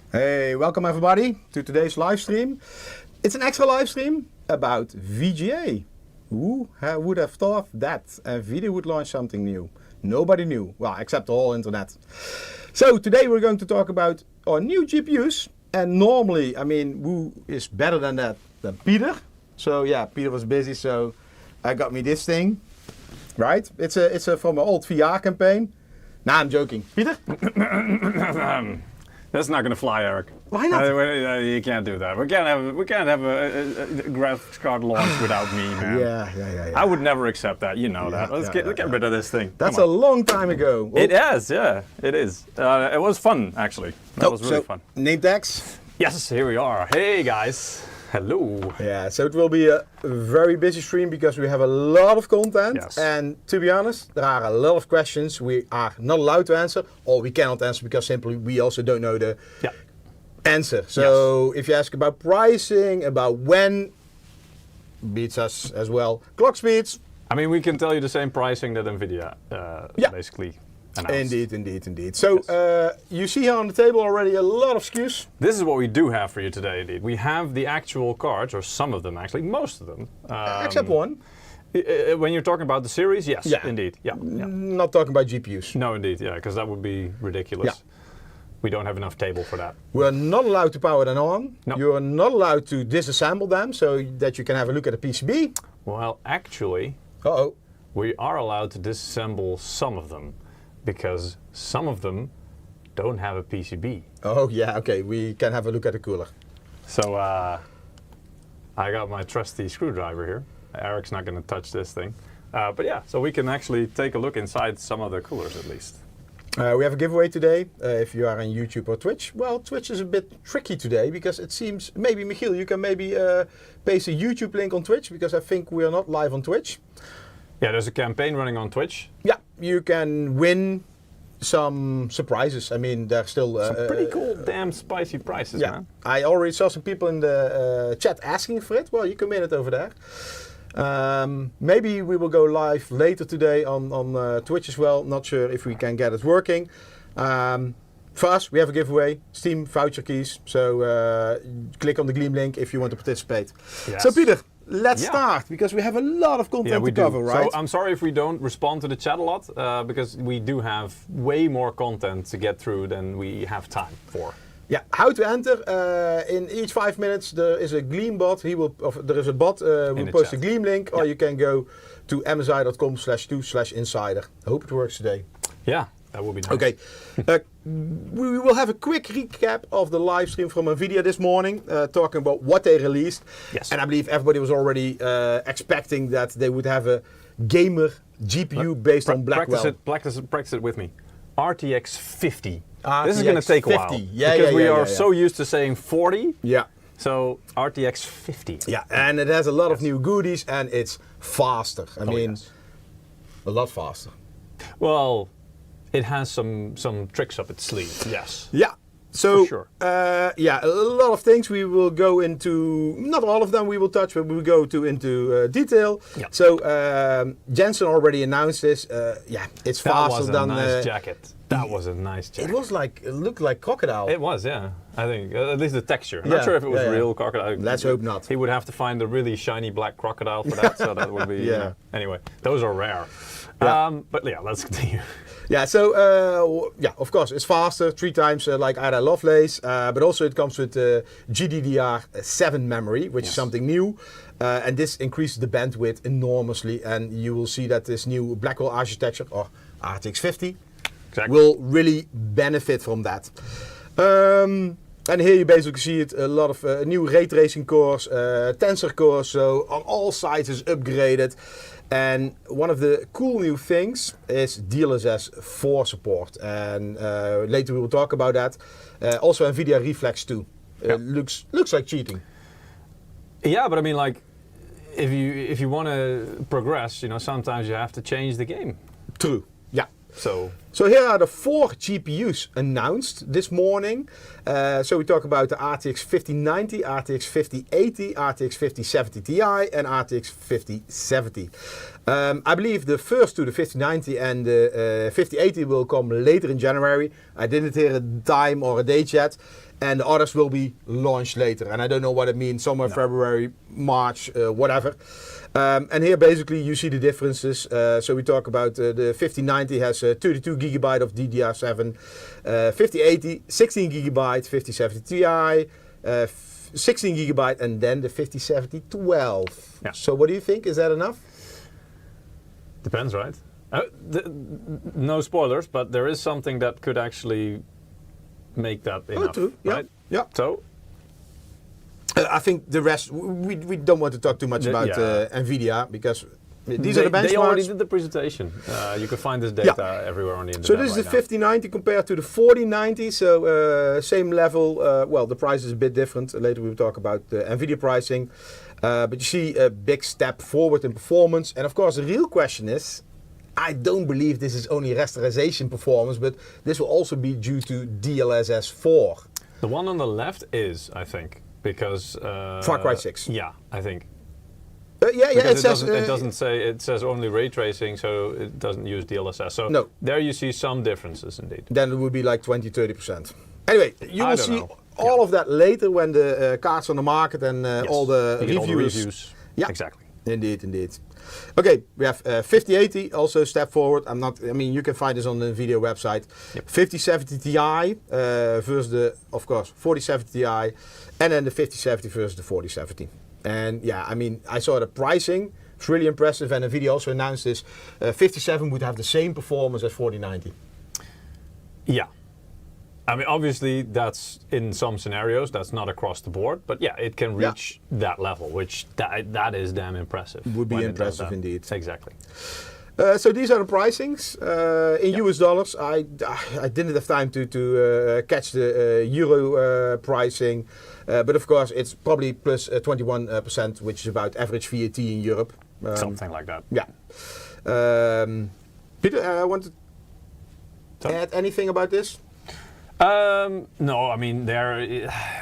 Hey, welcome everybody to today's live stream. It's an extra live stream about VGA. Who would have thought that Nvidia would launch something new? Nobody knew, well, except the whole internet. So today we're going to talk about our new GPUs. And normally, I mean, who is better than that than Peter? So yeah, Peter was busy, so I got me this thing. Right? It's from an old VR campaign. Nah, I'm joking. Peter? That's not going to fly, Eric. Why not? You can't do that. We can't have a graphics card launch without me, man. Yeah. I would never accept that. You know that. Let's get rid of this thing. That's a long time ago. Well, it is, yeah. It is. It was fun, actually. That was really fun. Name tags? Yes, here we are. Hey, guys. Hello. Yeah, so it will be a very busy stream because we have a lot of content. Yes. And to be honest, there are a lot of questions we are not allowed to answer, or we cannot answer because simply we also don't know the answer. So if you ask about pricing, about when, beats us as well. Clock speeds. I mean, we can tell you the same pricing that Nvidia basically announced. Indeed. So you see here on the table already a lot of SKUs. This is what we do have for you today, indeed. We have the actual cards, or some of them actually, most of them. Except one. When you're talking about the series, yes, indeed. Yeah. Not talking about GPUs. No, indeed, because that would be ridiculous. Yeah. We don't have enough table for that. We're not allowed to power them on. No. You're not allowed to disassemble them so that you can have a look at the PCB. Well, actually, we are allowed to disassemble some of them, because some of them don't have a PCB. Oh yeah, okay, we can have a look at the cooler. So I got my trusty screwdriver here. Eric's not going to touch this thing. But yeah, so we can actually take a look inside some of the coolers at least. We have a giveaway today, if you are on YouTube or Twitch. Well, Twitch is a bit tricky today because it seems, maybe Michiel, you can maybe paste a YouTube link on Twitch because I think we are not live on Twitch. Yeah, there's a campaign running on Twitch. Yeah, you can win some surprises. I mean, there's still some pretty cool, damn spicy prices, man. I already saw some people in the chat asking for it. Well, you can win it over there. Maybe we will go live later today on Twitch as well. Not sure if we can get it working. For us, we have a giveaway, Steam voucher keys. So click on the Gleam link if you want to participate. Yes. So Peter, let's start because we have a lot of content to cover, right? So I'm sorry if we don't respond to the chat a lot because we do have way more content to get through than we have time for. Yeah, how to enter? In each 5 minutes there is a Gleam bot. There is a bot who will post a Gleam link, or you can go to msi.com/2/insider. I hope it works today. Yeah, that would be nice. Okay, we will have a quick recap of the live stream from Nvidia this morning, talking about what they released. Yes. And I believe everybody was already expecting that they would have a gamer GPU based on Blackwell. Practice it with me. RTX 50. RTX this is going to take a while. Because we are so used to saying 40. Yeah. So RTX 50. Yeah, and it has a lot of new goodies and it's faster. I mean, a lot faster. Well, it has some tricks up its sleeve, yes. Yeah. So, for sure. A lot of things we will go into, not all of them we will touch, but we will go into detail. Yeah. So, Jensen already announced this. It's faster than... That was a nice jacket. That was a nice jacket. It looked like crocodile. It was, yeah. I think, at least the texture. I'm not sure if it was real crocodile. Let's hope not. He would have to find a really shiny black crocodile for that, so that would be... Anyway, those are rare. But yeah, let's continue. Yeah, so of course, it's faster, 3 times like Ada Lovelace, but also it comes with GDDR7 memory, which is something new, and this increases the bandwidth enormously, and you will see that this new Blackwell architecture, or RTX 50, will really benefit from that. And here you basically see it, a lot of new ray tracing cores, tensor cores, so on all sides is upgraded. And one of the cool new things is DLSS 4 support, and later we will talk about that. Also Nvidia Reflex 2. Looks like cheating. Yeah, but I mean, like, if you want to progress, sometimes you have to change the game. True. Yeah. So So here are the 4 GPUs announced this morning. So we talk about the RTX 5090, RTX 5080, RTX 5070 Ti, and RTX 5070. I believe the first two, the 5090 and the 5080, will come later in January. I didn't hear a time or a date yet. And the others will be launched later. And I don't know what it means, somewhere February, March, whatever. And here basically you see the differences. So we talk about the 5090 has 32 gigabyte of DDR7, 5080 16 gigabyte, 5070 Ti, 16 gigabyte, and then the 5070 12. Yeah. So what do you think? Is that enough? Depends, right? No spoilers, but there is something that could actually make that enough. True. Yeah. Right? Yeah. So I think the rest, we don't want to talk too much about Nvidia because these are the benchmarks. They already did the presentation. You can find this data everywhere on the internet. So this is the 5090 compared to the 4090. So same level. Well, the price is a bit different. Later we will talk about the Nvidia pricing. But you see a big step forward in performance. And of course, the real question is, I don't believe this is only rasterization performance, but this will also be due to DLSS 4. The one on the left is, I think, because Far Cry 6. Yeah, I think. It doesn't say. It says only ray tracing, so it doesn't use DLSS. So no. There you see some differences indeed. Then it would be like 20-30%. Anyway, you will see all of that later when the cards on the market and all the reviews. Yeah, exactly. Indeed. Okay, we have 5080, also a step forward. You can find this on the video website. Yep. 5070 Ti versus the, of course, 4070 Ti, and then the 5070 versus the 4070. And yeah, I saw the pricing. It's really impressive, and Nvidia also announced this. 57 would have the same performance as 4090. Yeah. Obviously, that's in some scenarios, that's not across the board, but yeah, it can reach that level, which that is damn impressive. Would be impressive indeed. Exactly. So these are the pricings in US dollars. I didn't have time to catch the euro pricing, but of course it's probably plus 21%, which is about average VAT in Europe. Something like that. Yeah. Peter, I want to add anything about this? No,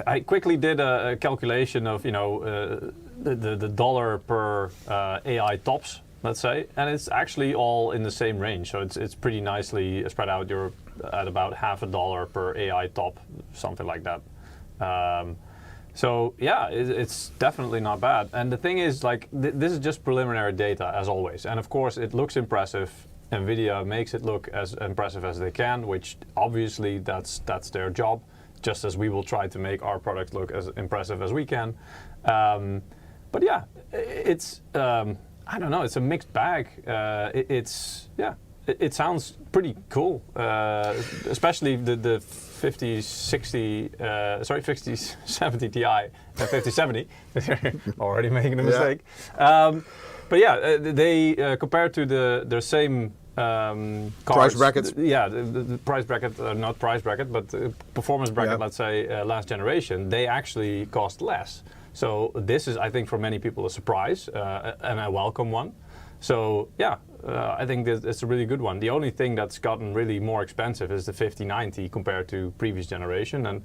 I quickly did a calculation of the dollar per AI tops, let's say, and it's actually all in the same range. So it's pretty nicely spread out. You're at about $50 per AI top, something like that. So yeah, it's definitely not bad. And the thing is, this is just preliminary data as always, and of course it looks impressive. Nvidia makes it look as impressive as they can, which obviously that's their job, just as we will try to make our product look as impressive as we can. But yeah, it's I don't know, it's a mixed bag. It sounds pretty cool, especially the 5070 Ti and 5070. Already making a mistake. But yeah, they compared to their same cards, price brackets. The price bracket, not price bracket, but performance bracket. Let's say last generation, they actually cost less. So this is, I think, for many people a surprise and a welcome one. So yeah, I think it's a really good one. The only thing that's gotten really more expensive is the 5090 compared to previous generation, and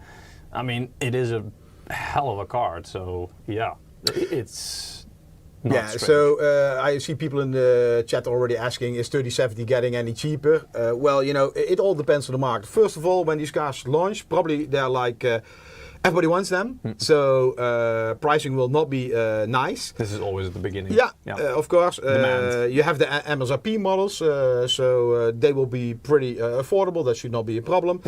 it is a hell of a card. So yeah, it's. So I see people in the chat already asking, is 3070 getting any cheaper? Well, it all depends on the market. First of all, when these cars launch, probably they're like, everybody wants them. So pricing will not be nice. This is always at the beginning. Of course. You have the MSRP models, so they will be pretty affordable. That should not be a problem.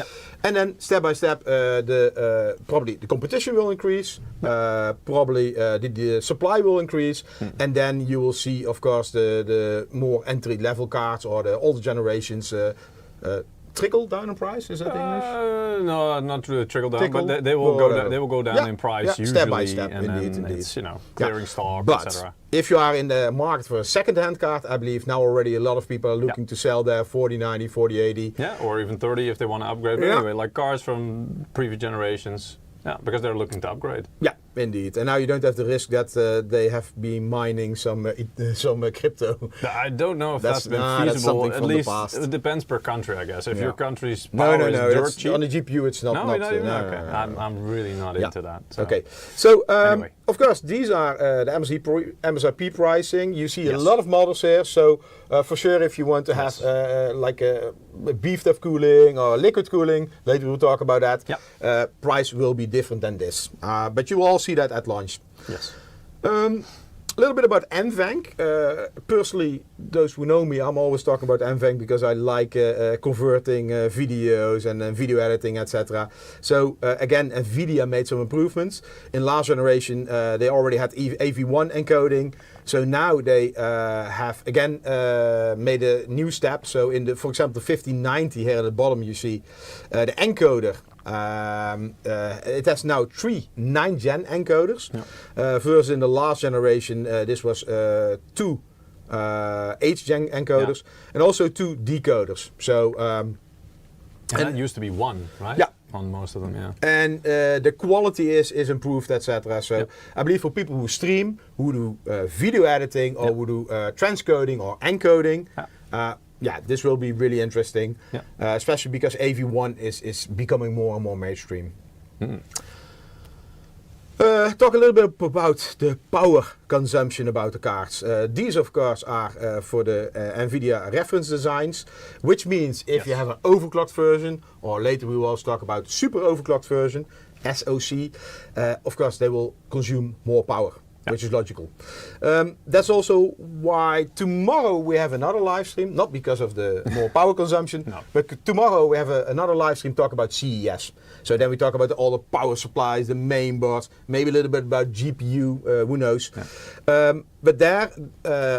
And then step by step, probably the competition will increase. Probably the supply will increase. And then you will see, of course, the more entry level cards or the older generations trickle down in price. Is that English? No, not really trickle down, but they will go down. They will go down in price usually, step by step. And indeed. It's clearing stock, but etc. If you are in the market for a second-hand card, I believe now already a lot of people are looking to sell their 4090, 4080. Yeah, or even 30 if they want to upgrade. But anyway, like cars from previous generations. Yeah, because they're looking to upgrade. Yeah. indeed. And now you don't have the risk that they have been mining some crypto. I don't know if that's been that's feasible. something At from the least past. it depends per country, I guess. If your country's No, power is dirt cheap. on the GPU it's not. No, not even? no, Okay. no, no. I'm really not into that. So. Okay, so Anyway. of course these are the MSRP pricing. You see a Yes. lot of models here. So for sure, if you want to have like a beefed up cooling or liquid cooling, later we'll talk about that. Yeah. Price will be different than this, but you will all see that at launch. Yes. A little bit about NVENC. Personally, those who know me, I'm always talking about NVENC because I like converting videos and video editing, etc. So again, Nvidia made some improvements. In last generation, they already had AV1 encoding. So now they have again made a new step. So in the, for example, the 1590 here at the bottom, you see the encoder. It has now 3 9-gen encoders. Versus in the last generation, this was 2 8-gen encoders and also 2 decoders. So and that used to be 1, right? Yeah. On most of them, yeah. And the quality is improved, etc. So I believe for people who stream, who do video editing, or who do transcoding or encoding, this will be really interesting, especially because AV1 is becoming more and more mainstream. Talk a little bit about the power consumption about the cards. These, of course, are for the Nvidia reference designs, which means if you have an overclocked version, or later we will also talk about super overclocked version, SoC, of course they will consume more power. Which is logical. That's also why tomorrow we have another live stream, not because of the more power consumption, but tomorrow we have another live stream talk about CES. So then we talk about all the power supplies, the main boards, maybe a little bit about GPU, who knows. But there,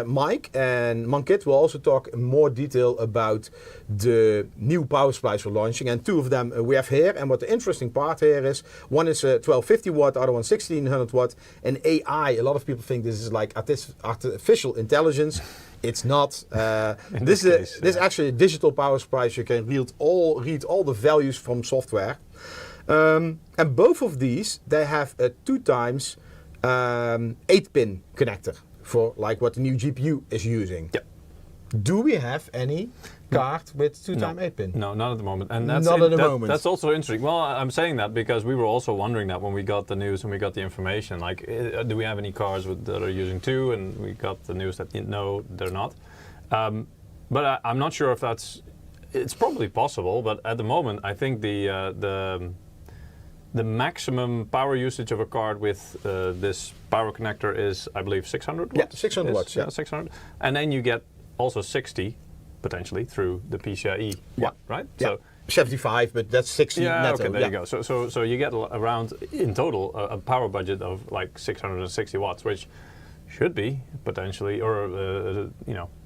Mike and Mankit will also talk in more detail about the new power supplies we're launching, and 2 of them we have here. And what the interesting part here is, one is 1250 watt, the other one 1600 watt, and AI. A lot of people think this is like artificial intelligence. It's not. This is actually a digital power supply. So you can read all the values from software. And both of these, they have a 2 times 8-pin connector for like what the new GPU is using. Do we have any card with 2 times 8-pin? No, not at the moment. And that's not at the moment. That's also interesting. Well, I'm saying that because we were also wondering that when we got the news and we got the information, like, do we have any cards that are using 2? And we got the news that no, they're not. But I'm not sure if it's probably possible, but at the moment, I think the maximum power usage of a card with this power connector is, I believe, 600 watts? Yeah, 600 watts. Yeah, 600. And then you get also 60, potentially, through the PCIe, right? Yeah. So 75, but that's 60 netto. Okay, there you go. So you get around, in total, a power budget of like 660 watts, which should be potentially, or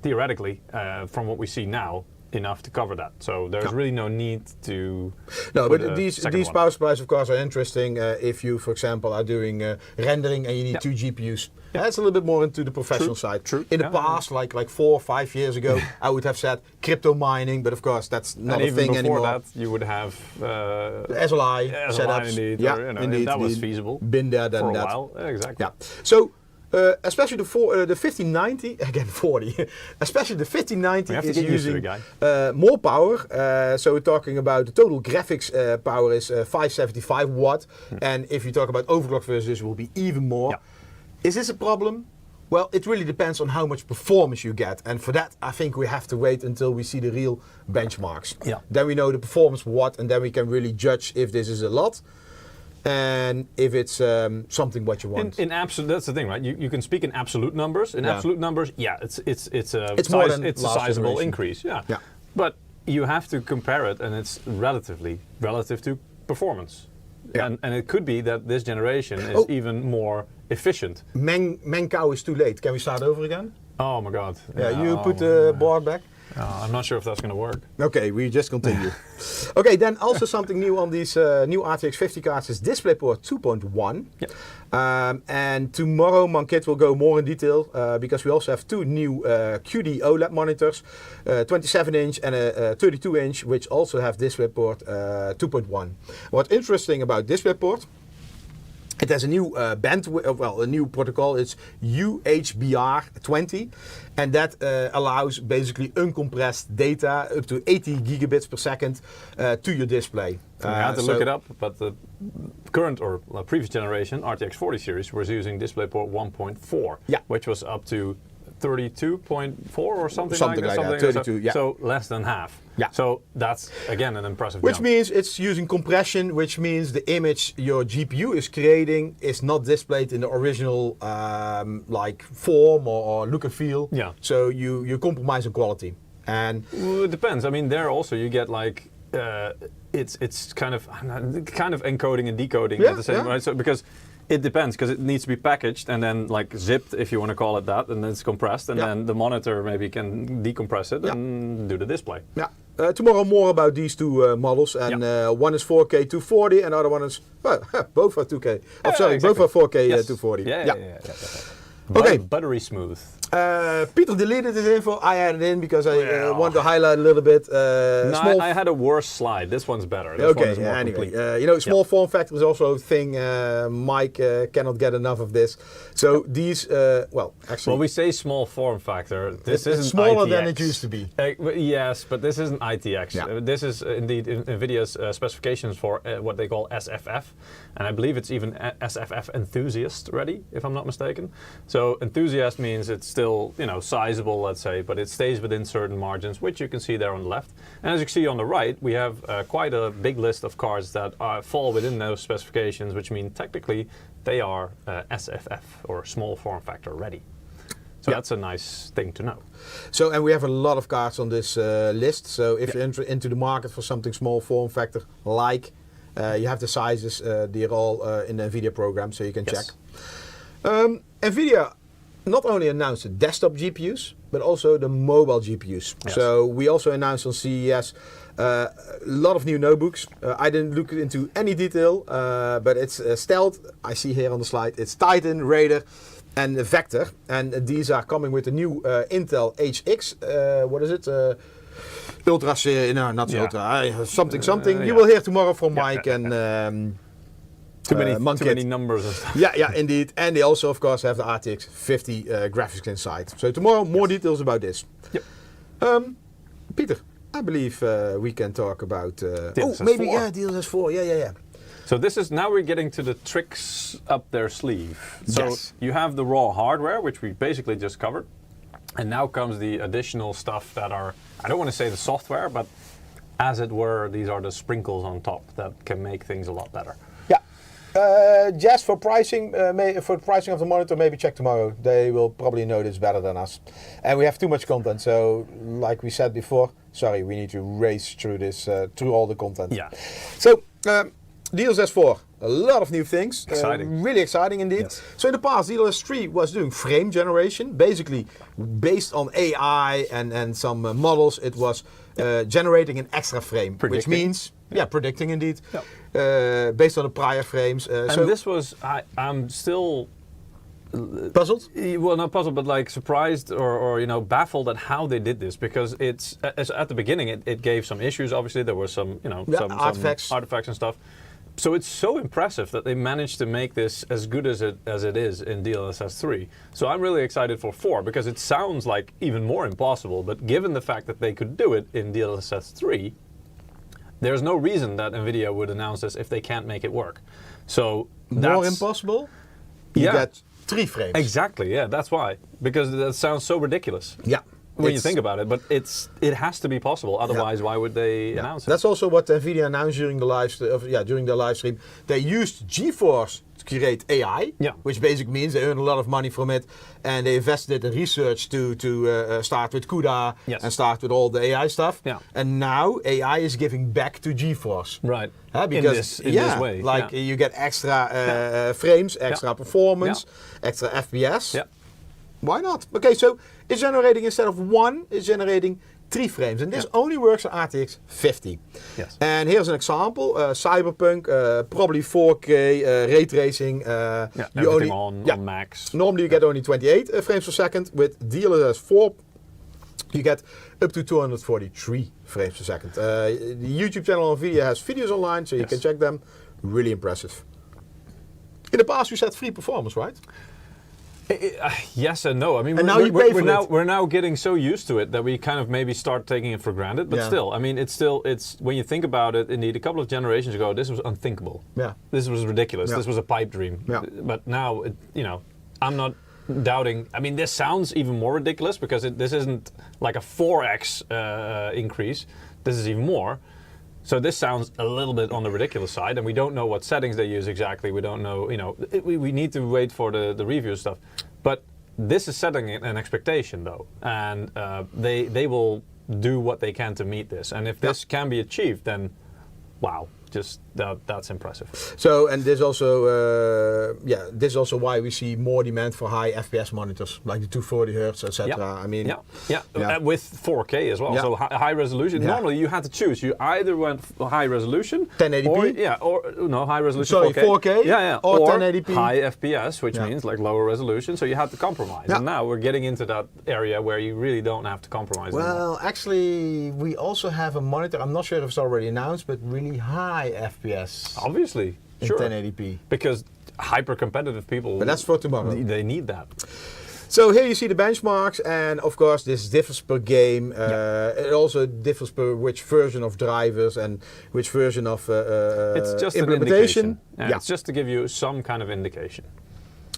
theoretically, from what we see now, enough to cover that. So there's really no need to. No, but these power supplies, of course, are interesting if you, for example, are doing rendering and you need 2 GPUs. That's a little bit more into the professional side. In the past, like 4 or 5 years ago, I would have said crypto mining, but of course that's not a thing anymore. Before that, you would have SLI setups. Indeed, indeed, that was feasible. Been there, done that. For a while, exactly. Yeah. So. Especially the 1590, again 40, especially the 1590 is using more power. So we're talking about the total graphics power is 575 watt. And if you talk about overclock versions, this will be even more. Is this a problem? Well, it really depends on how much performance you get. And for that, I think we have to wait until we see the real benchmarks. Then we know the performance watt, and then we can really judge if this is a lot. And if it's something what you want. In absolute, that's the thing, right? You can speak in absolute numbers. In absolute numbers, it's a sizable increase. But you have to compare it, and it's relative to performance. And it could be that this generation is even more efficient. Mengkau is too late. Can we start over again? Oh my God! You put the board back. I'm not sure if that's going to work. Okay, we just continue. Okay, then also something new on these new RTX 50 cards is DisplayPort 2.1. And tomorrow Mankit will go more in detail because we also have 2 new QD OLED monitors, 27-inch and a 32-inch, which also have DisplayPort 2.1. What's interesting about DisplayPort, It has a new a new protocol. It's UHBR20, and that allows basically uncompressed data up to 80 gigabits per second to your display. I had to look it up, but the current or previous generation RTX 40 series was using DisplayPort 1.4, which was up to 32.4 or something like that. 32, yeah. So less than half. Yeah. So that's, again, an impressive Which jump. means it's using compression, which means the image your GPU is creating is not displayed in the original like form or look and feel. Yeah. So you compromise on quality. And well, it depends. I mean, there also you get like it's kind of encoding and decoding at the same right. So because it depends, because it needs to be packaged and then like zipped, if you want to call it that, and then it's compressed, and then the monitor maybe can decompress it and do the display. Yeah. Tomorrow more about these two models, and one is 4K 240, and the other one is both are 2K. Oh, sorry, exactly. Both are 4K 240. Yeah. Okay. Buttery smooth. Peter deleted his info. I added in because I want to highlight a little bit. No, I had a worse slide. This one's better. This one is more anyway, complete. small form factor is also a thing. Mike cannot get enough of this. So these, actually, we say small form factor. This isn't smaller ITX. than it used to be. Yes, but this isn't ITX. Yeah. This is indeed Nvidia's specifications for what they call SFF, and I believe it's even SFF enthusiast ready, if I'm not mistaken. So enthusiast means it's still, sizable, let's say, but it stays within certain margins, which you can see there on the left. And as you can see on the right, we have quite a big list of cards that fall within those specifications, which mean technically they are SFF, or small form factor ready. So that's a nice thing to know. So, and we have a lot of cards on this list. So if you're into the market for something small form factor, like you have the sizes, they're all in the Nvidia program, so you can check. Nvidia not only announced the desktop GPUs, but also the mobile GPUs. Yes. So we also announced on CES a lot of new notebooks. I didn't look into any detail, but it's Stealth. I see here on the slide. It's Titan, Raider, and Vector, and these are coming with the new Intel HX. What is it? Ultra series? No, not Ultra. Something. You will hear tomorrow from Mike and. Too many numbers and stuff. Yeah, indeed. And they also, of course, have the RTX 50 graphics inside. So tomorrow, more details about this. Yep. Peter, I believe we can talk about... DLSS 4. Yeah. So this is, now we're getting to the tricks up their sleeve. So you have the raw hardware, which we basically just covered. And now comes the additional stuff that are, I don't want to say the software, but as it were, these are the sprinkles on top that can make things a lot better. Just for pricing, for pricing of the monitor, maybe check tomorrow. They will probably know this better than us. And we have too much content, so like we said before, sorry, we need to race through this, through all the content. Yeah. So, DLSS 4, a lot of new things. Exciting. Really exciting indeed. Yes. So in the past, DLSS 3 was doing frame generation, basically based on AI and some models. It was generating an extra frame, which means... predicting indeed, based on the prior frames. And so this was, I'm still... Puzzled? Well, not puzzled, but like surprised or baffled at how they did this, because it's, at the beginning it gave some issues, obviously. There were some, some artifacts and stuff. So it's so impressive that they managed to make this as good as it is in DLSS 3. So I'm really excited for 4, because it sounds like even more impossible, but given the fact that they could do it in DLSS 3, there's no reason that Nvidia would announce this if they can't make it work. So more impossible? You get 3 frames. Exactly, that's why. Because that sounds so ridiculous. Yeah. When you think about it, but it has to be possible. Otherwise, why would they announce it? That's also what Nvidia announced during the live stream. They used GeForce to create AI, which basically means they earn a lot of money from it, and they invested in research to start with CUDA and start with all the AI stuff. Yeah. And now AI is giving back to GeForce. Right. Because in this way. Like you get extra frames, extra performance, extra FPS. Yeah. Why not? Okay, so it's generating, instead of 1, it's generating 3 frames. And this only works on RTX 50. Yes. And here's an example. Cyberpunk, probably 4K, ray tracing. You only on max. Normally you get only 28 frames per second. With DLSS 4, you get up to 243 frames per second. The YouTube channel of Nvidia has videos online, so you can check them. Really impressive. In the past, we said free performance, right? Yes and no. I mean, And now you pay for it. we're now getting so used to it that we kind of maybe start taking it for granted. But still, I mean, it's when you think about it, indeed, a couple of generations ago, this was unthinkable. Yeah. This was ridiculous. Yeah. This was a pipe dream. Yeah. But now, I'm not doubting. I mean, this sounds even more ridiculous because this isn't like a 4x increase. This is even more. So this sounds a little bit on the ridiculous side, and we don't know what settings they use exactly. We don't know, we need to wait for the review stuff. But this is setting an expectation, though, and they will do what they can to meet this. And if this can be achieved, then wow, just that's impressive. So, and this is also why we see more demand for high FPS monitors, like the 240 hertz, etc. Yeah. I mean, with 4K as well. Yeah. So high resolution. Yeah. Normally, you had to choose. You either went for high resolution, 1080p, or high resolution. Sorry, 4K, or 1080p, high FPS, which means like lower resolution. So you had to compromise. Yeah. And now we're getting into that area where you really don't have to compromise. Well, anymore. actually, we also have a monitor. I'm not sure if it's already announced, but really high FPS. Obviously, in sure. 1080p. Because hyper-competitive people, But that's for tomorrow. They need that. So here you see the benchmarks, and of course this differs per game. It also differs per which version of drivers and which version of it's just implementation. An indication. It's just to give you some kind of indication.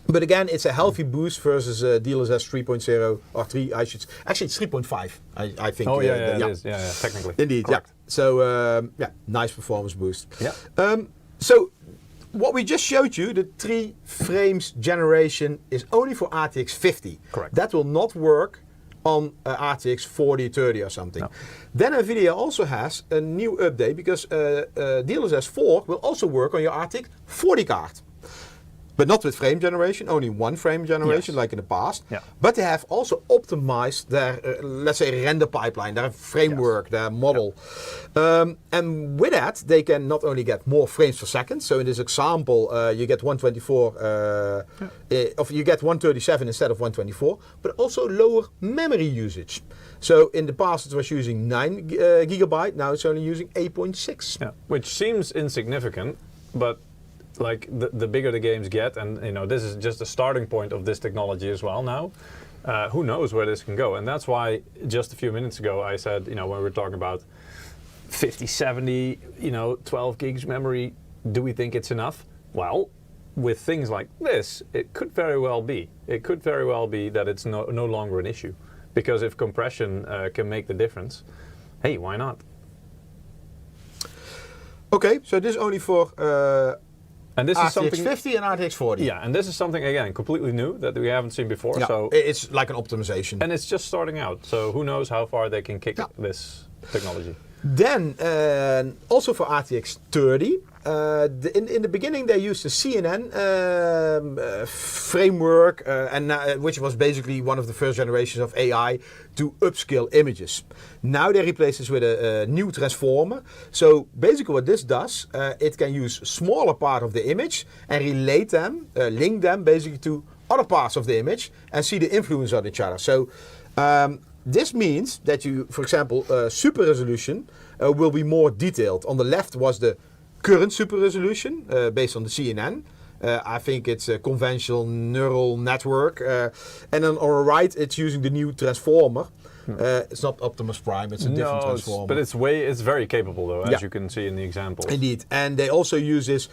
But again, it's a healthy boost versus DLSS 3.0 or 3. Actually, it's 3.5. I think. Oh it is. Yeah, technically. Indeed. Correct. Yeah. So nice performance boost. Yeah. So what we just showed you, the 3 frames generation, is only for RTX 50. Correct. That will not work on RTX 4030 or something. No. Then Nvidia also has a new update because DLSS 4 will also work on your RTX 40 card. But not with frame generation, only 1 frame generation like in the past. Yeah. But they have also optimized their, let's say, render pipeline, their framework, their model. And with that, they can not only get more frames per second. So in this example, you get 124, you get 137 instead of 124, but also lower memory usage. So in the past, it was using 9 gigabyte. Now it's only using 8.6. Yeah. Which seems insignificant, but like the bigger the games get, and this is just the starting point of this technology as well now. Who knows where this can go? And that's why just a few minutes ago I said, when we were talking about 50, 70, 12 gigs memory, do we think it's enough? Well, with things like this, it could very well be. It could very well be that it's no longer an issue. Because if compression can make the difference, hey, why not? Okay, so this is only for and this RTX is something 50 and RTX 40. Yeah, and this is something, again, completely new that we haven't seen before. Yeah, so it's like an optimization. And it's just starting out, so who knows how far they can kick this technology. Then, also for RTX 30, in the beginning they used the CNN framework, which was basically one of the first generations of AI to upscale images. Now they replace this with a new transformer. So basically what this does, it can use smaller part of the image and relate them, link them basically to other parts of the image and see the influence on each other. So this means that you, for example, super resolution will be more detailed. On the left was the current super resolution based on the CNN. I think it's a conventional neural network. And then on the right, it's using the new transformer. It's not Optimus Prime, it's a different transformer. But it's very capable though, as you can see in the example. Indeed, and they also use this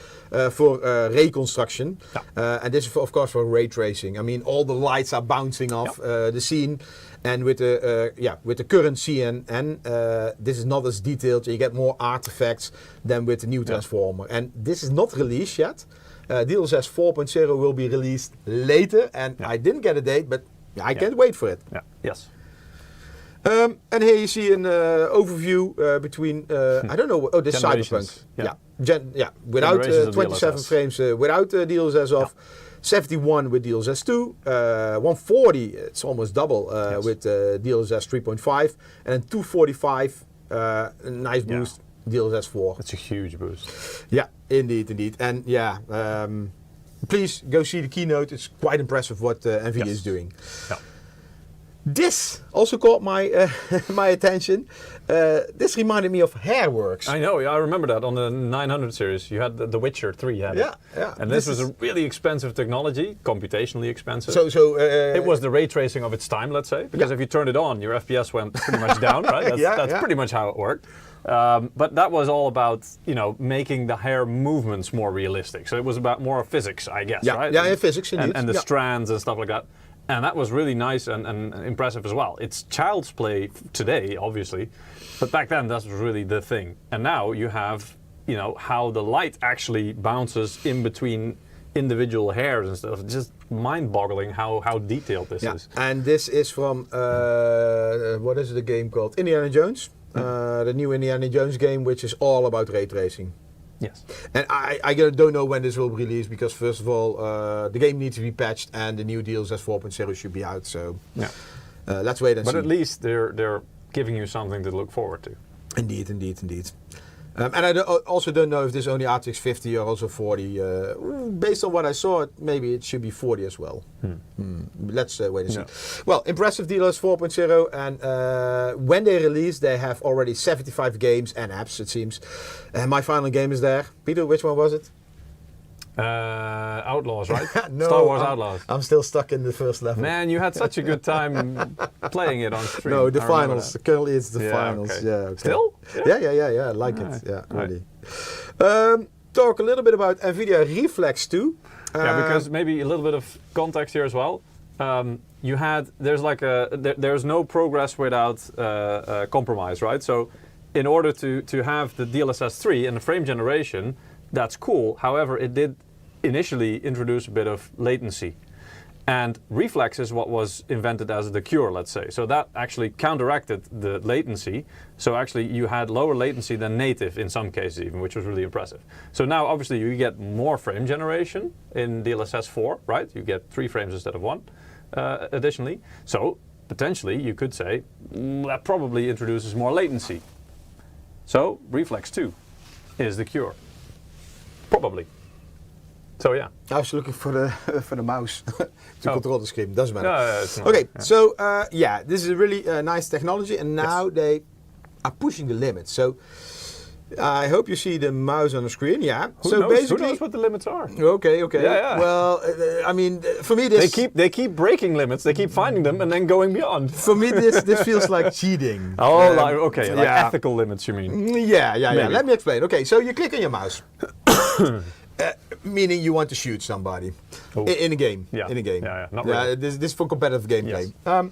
for reconstruction. And this is, of course, for ray tracing. I mean, all the lights are bouncing off the scene. And with the current CNN, this is not as detailed. You get more artifacts than with the new transformer. And this is not released yet. DLSS 4.0 will be released later, and I didn't get a date, but I can't wait for it. Yeah. Yes. And here you see an overview between I don't know. Oh, this is Cyberpunk. Without 27 frames, without DLSS off. 71 with DLSS 2, 140, it's almost double with DLSS 3.5, and then 245, nice boost, DLSS 4. That's a huge boost. Yeah, indeed. And please go see the keynote. It's quite impressive what Nvidia is doing. Yeah. This also caught my my attention. this reminded me of Hairworks. I know, yeah, I remember that on the 900 series. You had the Witcher 3 had it. Yeah. And this was a really expensive technology, computationally expensive. It it was the ray tracing of its time, let's say, because if you turned it on, your FPS went pretty much down, right? That's pretty much how it worked. But that was all about, making the hair movements more realistic. So it was about more physics, I guess, right? Yeah, physics indeed. And the strands and stuff like that. And that was really nice and impressive as well. It's child's play today, obviously, but back then that was really the thing. And now you have, how the light actually bounces in between individual hairs and stuff. It's just mind-boggling how detailed this is. And this is from, what is the game called? Indiana Jones. The new Indiana Jones game, which is all about ray tracing. Yes. And I don't know when this will be released because first of all, the game needs to be patched and the new DLSS 4.0 should be out. So let's wait and see. But at least they're giving you something to look forward to. Indeed. And I also don't know if this is only RTX 50 or also 40. Based on what I saw, maybe it should be 40 as well. Let's wait and see. Well, impressive DLSS 4.0, and when they release, they have already 75 games and apps, it seems. My final game is there. Peter, which one was it? Outlaws, right? No, Star Wars Outlaws. I'm still stuck in the first level. Man, you had such a good time playing it on stream. No, the finals. Currently it's the finals. Okay. Yeah, okay. Still? Yeah, I like it. Yeah, really. Talk a little bit about Nvidia Reflex 2. Because maybe a little bit of context here as well. There's no progress without compromise, right? So in order to have the DLSS 3 and the frame generation, that's cool. However, it did initially introduce a bit of latency. And Reflex is what was invented as the cure, let's say. So that actually counteracted the latency. So actually you had lower latency than native in some cases even, which was really impressive. So now obviously you get more frame generation in DLSS 4, right? You get 3 frames instead of 1 additionally. So potentially you could say that probably introduces more latency. So Reflex 2 is the cure. Probably. So yeah. I was looking for the mouse to control the screen. Doesn't matter. No, it's not. Okay, so this is a really nice technology, and now they are pushing the limits. So I hope you see the mouse on the screen. Yeah. Who knows what the limits are? Okay. Yeah. Well, I mean, for me this they keep breaking limits. They keep finding them and then going beyond. For me, this feels like cheating. Oh, like ethical limits, you mean? Yeah. Let me explain. Okay, so you click on your mouse. Meaning you want to shoot somebody in a game. Yeah. In a game. Yeah. Not really. This is for competitive gameplay. Yes.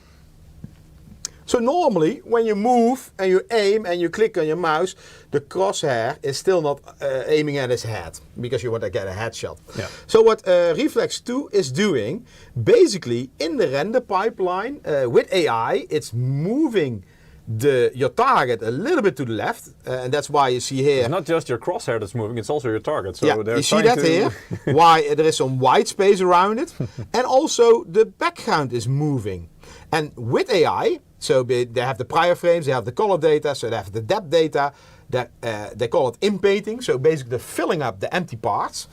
So normally, when you move and you aim and you click on your mouse, the crosshair is still not aiming at his head because you want to get a headshot. Yeah. So what Reflex 2 is doing, basically in the render pipeline with AI, it's moving your target a little bit to the left, and that's why you see here. It's not just your crosshair that's moving; it's also your target. So you see that here. Why there is some white space around it, and also the background is moving. And with AI, so they have the prior frames, they have the color data, so they have the depth data. They call it inpainting, so basically they're filling up the empty parts,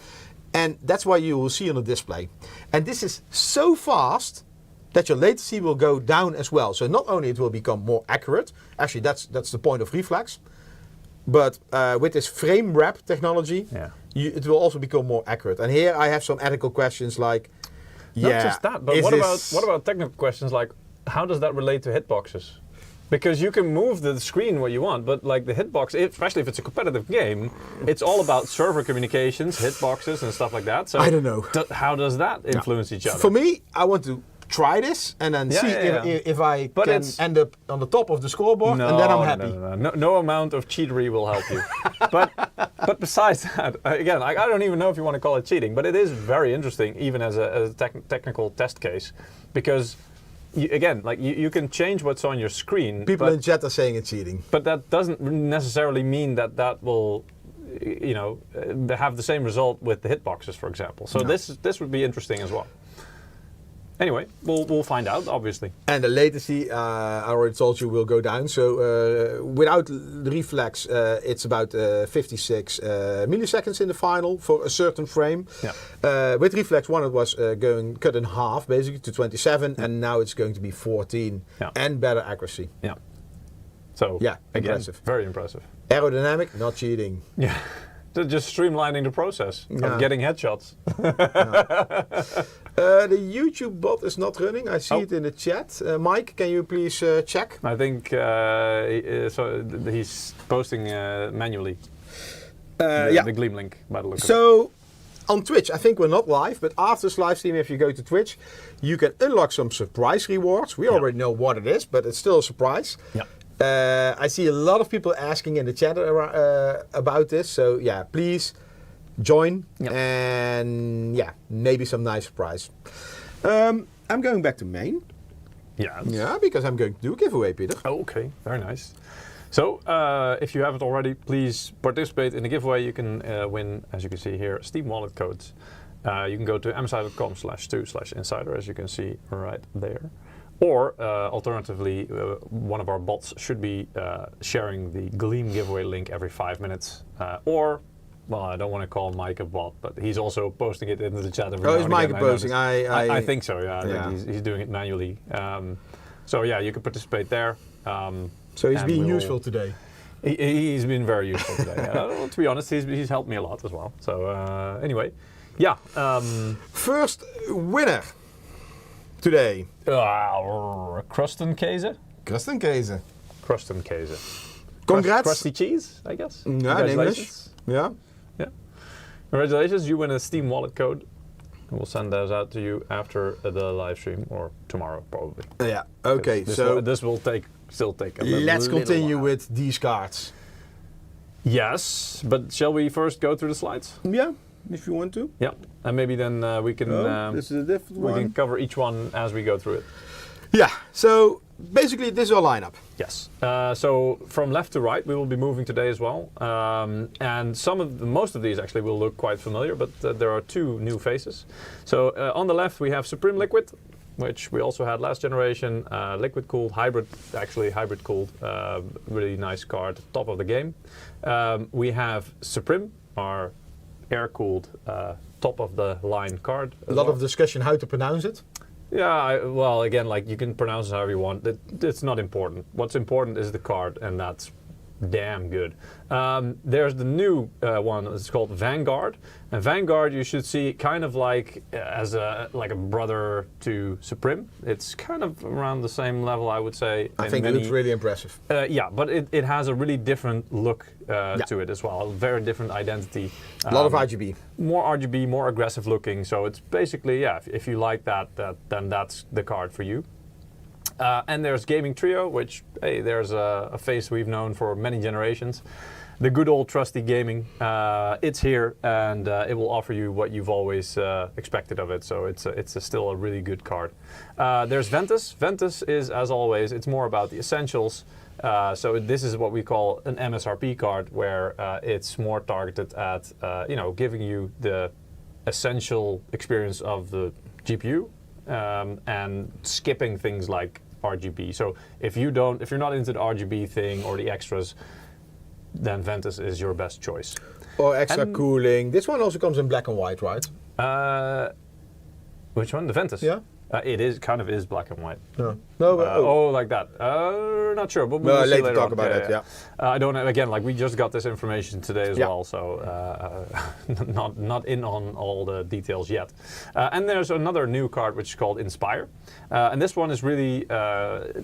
and that's why you will see on the display. And this is so fast that your latency will go down as well. So not only it will become more accurate, actually that's the point of Reflex, but with this frame wrap technology, it will also become more accurate. And here I have some ethical questions like, not just that, but what about technical questions like, how does that relate to hitboxes? Because you can move the screen where you want, but like the hitbox, especially if it's a competitive game, it's all about server communications, hitboxes and stuff like that. So I don't know. How does that influence each other? For me, I want to try this and then see if I can end up on the top of the scoreboard, and then I'm happy. No amount of cheatery will help you. but besides that, again, I don't even know if you want to call it cheating, but it is very interesting, even as a technical test case, because you can change what's on your screen. People in chat are saying it's cheating, but that doesn't necessarily mean that will, have the same result with the hitboxes, for example. So this would be interesting as well. Anyway, we'll find out, obviously. And the latency, I already told you, will go down. So without the Reflex, it's about 56 milliseconds in the final for a certain frame. Yeah. With Reflex 1, it was going cut in half, basically, to 27, and now it's going to be 14, and better accuracy. Yeah. So Yeah, again, impressive. very impressive. Aerodynamic, not cheating. Yeah, just streamlining the process of getting headshots. The YouTube bot is not running. I see it in the chat. Mike, can you please check? I think he's posting manually the Gleam link by the look of it. So, on Twitch, I think we're not live, but after this live stream, if you go to Twitch, you can unlock some surprise rewards. We already know what it is, but it's still a surprise. Yeah. I see a lot of people asking in the chat about this, so yeah, please join and yeah, maybe some nice surprise. I'm going back to main. Yeah. Yeah, because I'm going to do a giveaway, Peter. Oh, okay, very nice. So, if you haven't already, please participate in the giveaway. You can win, as you can see here, Steam wallet codes. You can go to msi.com/2/insider, as you can see right there. Or, alternatively, one of our bots should be sharing the Gleam giveaway link every 5 minutes. Or, well, I don't want to call Mike a bot, but he's also posting it into the chat every now is and Mike again. posting? I think so, yeah. I think he's doing it manually. So, yeah, you can participate there. So he's being useful today. He's been very useful today. Well, to be honest, he's helped me a lot as well. So anyway, yeah. First winner today. Krustenkäse? Krustenkäse. Krustenkäse. Congrats. Crusty cheese, I guess. Yeah, in English. Yeah. Yeah. Congratulations, you win a Steam wallet code. We'll send those out to you after the live stream or tomorrow, probably. Yeah. Okay. This will still take a little. Let's continue while. with these cards. Yes, but shall we first go through the slides? Yeah, if you want to. Yeah, and maybe then we can. This is a different one. We can cover each one as we go through it. Yeah. So basically, this is our lineup. Yes. So from left to right, we will be moving today as well, and most of these actually will look quite familiar, but there are two new faces. So on the left, we have Suprim Liquid, which we also had last generation, liquid cooled, hybrid cooled, really nice card, top of the game. We have Suprim, our air cooled, top of the line card. A lot of discussion how to pronounce it. Yeah, well, again, like you can pronounce it however you want. It's not important. What's important is the card, and that's damn good. There's the new one. It's called Vanguard, and Vanguard you should see kind of like as a brother to Suprim. It's kind of around the same level, I would say. I think it looks really impressive. Yeah, but it has a really different look to it as well. A very different identity. A lot of RGB. More RGB, more aggressive looking. So it's basically, yeah, if you like that, then that's the card for you. And there's Gaming Trio, which, hey, there's a face we've known for many generations. The good old trusty gaming. It's here, and it will offer you what you've always expected of it. So it's still a really good card. There's Ventus. Ventus is, as always, it's more about the essentials. So this is what we call an MSRP card, where it's more targeted at giving you the essential experience of the GPU. And skipping things like RGB. So if you're not into the RGB thing or the extras, then Ventus is your best choice. Or extra cooling. This one also comes in black and white, right? Which one? The Ventus? Yeah. It is black and white. No. Like that. Not sure, but we'll see later talk on. about it. Yeah. I don't know. Again, like we just got this information today as well, so not in on all the details yet. And there's another new card which is called Inspire, and this one is really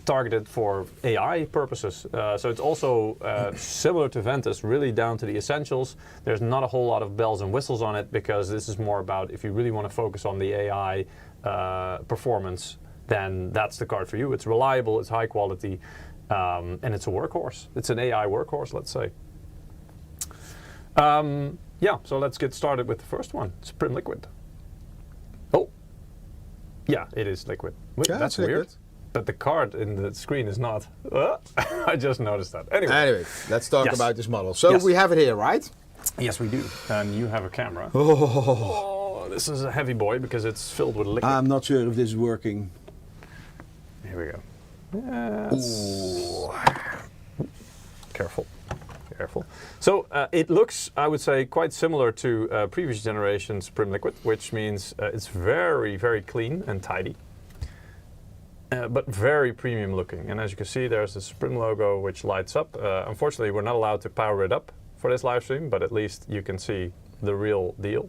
targeted for AI purposes. So it's also similar to Ventus, really down to the essentials. There's not a whole lot of bells and whistles on it because this is more about if you really want to focus on the AI performance, then that's the card for you. It's reliable, it's high quality, and it's a workhorse. It's an AI workhorse, let's say. Yeah, so let's get started with the first one, Suprim Liquid. Oh, yeah, it is liquid. Wait, Yeah, that's it's liquid. weird. But the card in the screen is not. I just noticed that. Anyway, let's talk Yes. about this model. So Yes. we have it here, right? yes, we do. And you have a camera. Oh. This is a heavy boy because it's filled with liquid. I'm not sure if this is working. Here we go. Yes. Careful. So it looks, I would say, quite similar to previous generation Suprim Liquid, which means it's very, very clean and tidy. but very premium looking. And as you can see, there's the Suprim logo which lights up. Unfortunately, we're not allowed to power it up for this live stream, but at least you can see the real deal.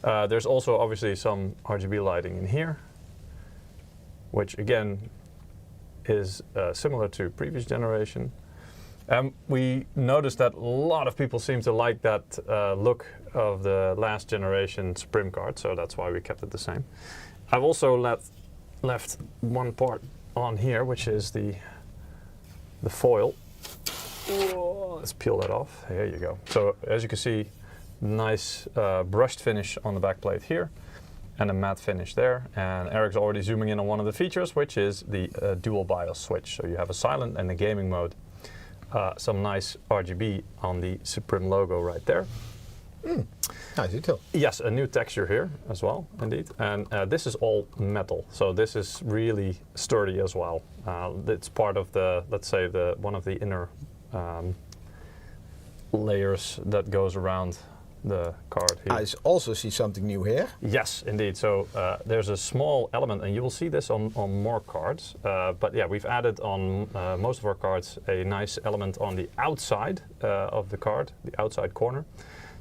There's also obviously some RGB lighting in here, which again is similar to previous generation. We noticed that a lot of people seem to like that look of the last generation Suprim card, so that's why we kept it the same. I've also left one part on here, which is the foil. Whoa, let's peel that off. There you go. So as you can see, nice brushed finish on the back plate here, and a matte finish there. And Eric's already zooming in on one of the features, which is the dual BIOS switch. So you have a silent and a gaming mode. Some nice RGB on the Suprim logo right there. Nice detail. Yes, a new texture here as well, indeed. And this is all metal, so this is really sturdy as well. It's part of the, let's say, one of the inner layers that goes around the card here. I also see something new here. Yes, indeed. So there's a small element, and you will see this on more cards. But yeah, we've added on most of our cards a nice element on the outside of the card, the outside corner.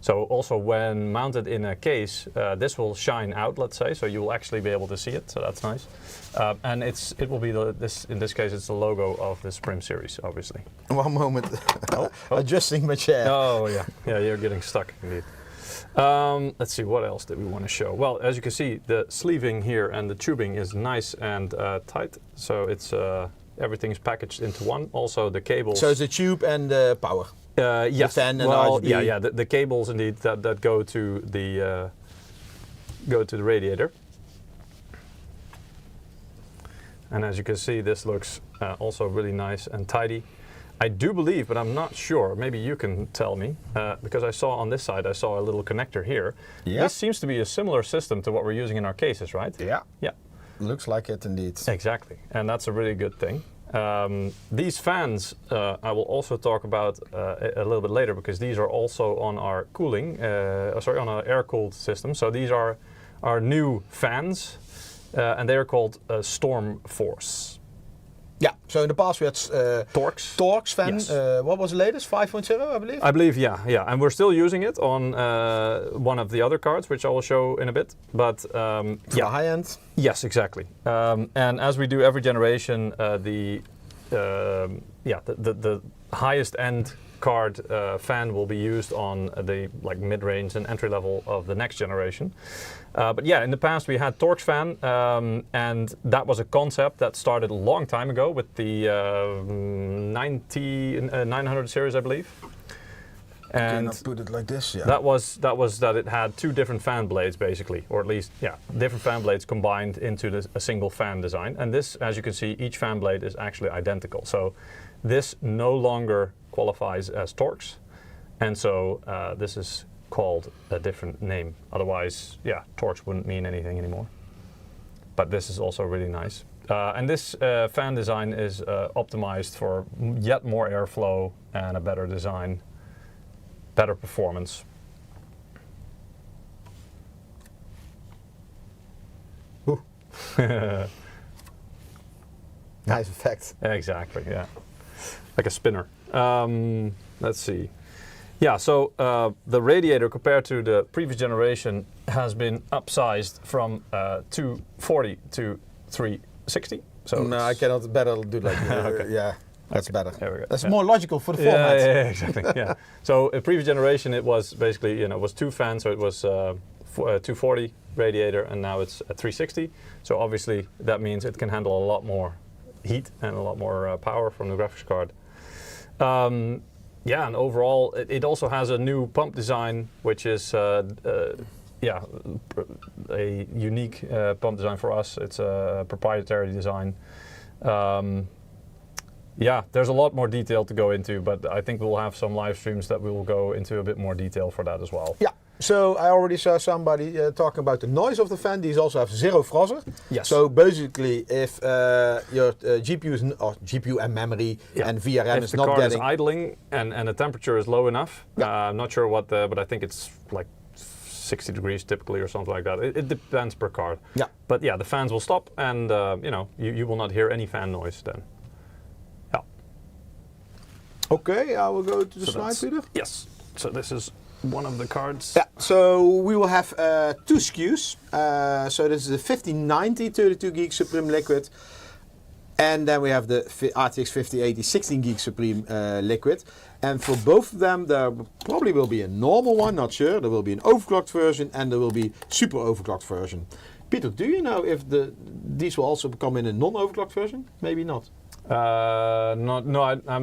So also when mounted in a case, this will shine out, let's say, so you will actually be able to see it, so that's nice. And it will be, in this case, it's the logo of the Suprim series, obviously. One moment, adjusting my chair. Oh yeah, yeah, you're getting stuck indeed. Let's see, what else did we want to show? Well, as you can see, the sleeving here and the tubing is nice and tight, so it's everything's packaged into one. Also the cables. So it's the tube and the power. Yes. The fan and well, RGB. yeah. The cables indeed that go to the radiator. And as you can see, this looks also really nice and tidy. I do believe, but I'm not sure. Maybe you can tell me, because I saw on this side, I saw a little connector here. Yeah. This seems to be a similar system to what we're using in our cases, right? Yeah. Yeah. Looks like it indeed. Exactly, and that's a really good thing. These fans I will also talk about a little bit later, because these are also on our cooling, on our air-cooled system. So these are our new fans, and they are called Storm Force. Yeah, so in the past we had Torx fan. Yes. What was the latest? 5.0, I believe? I believe, yeah. And we're still using it on one of the other cards, which I will show in a bit. But For the high end? Yes, exactly. And as we do every generation, the highest end card fan will be used on the mid-range and entry level of the next generation. But yeah, in the past we had Torx fan, and that was a concept that started a long time ago with the 900 series, I believe. And cannot put it like this, yeah. That was that it had two different fan blades basically, or at least, yeah, different fan blades combined into a single fan design. And this, as you can see, each fan blade is actually identical. So this no longer qualifies as Torx, and so this is called a different name. Otherwise, yeah, Torx wouldn't mean anything anymore. But this is also really nice. And this fan design is optimized for yet more airflow and a better design, better performance. Nice effect. Exactly, yeah. Like a spinner. Let's see. Yeah, so the radiator compared to the previous generation has been upsized from 240 to 360. So no, I cannot better do like Okay. Yeah, that's Okay, better. there we go. That's Yeah. more logical for the format. Yeah, exactly. Yeah. So a previous generation, it was basically, it was two fans, so it was 240 radiator, and now it's a 360. So obviously that means it can handle a lot more heat and a lot more power from the graphics card. Yeah, and overall, it also has a new pump design, which is a unique pump design for us. It's a proprietary design. Yeah, there's a lot more detail to go into, but I think we'll have some live streams that we will go into a bit more detail for that as well. Yeah. So I already saw somebody talking about the noise of the fan. These also have zero fuzzer. Yes. So basically, if your GPU and memory and VRM if is the not card getting is idling and the temperature is low enough, I'm not sure what but I think it's like 60 degrees typically or something like that. It depends per card. Yeah. But yeah, the fans will stop, and you will not hear any fan noise then. Yeah. Okay, I will go to the slide, Peter. Yes. So this is one of the cards. Yeah, so we will have two SKUs. So this is the 5090 32 gig Supreme Liquid. And then we have the RTX 5080 16 gig Supreme Liquid. And for both of them, there probably will be a normal one, not sure. There will be an overclocked version and there will be super overclocked version. Peter, do you know if these will also come in a non-overclocked version? Maybe not. I'm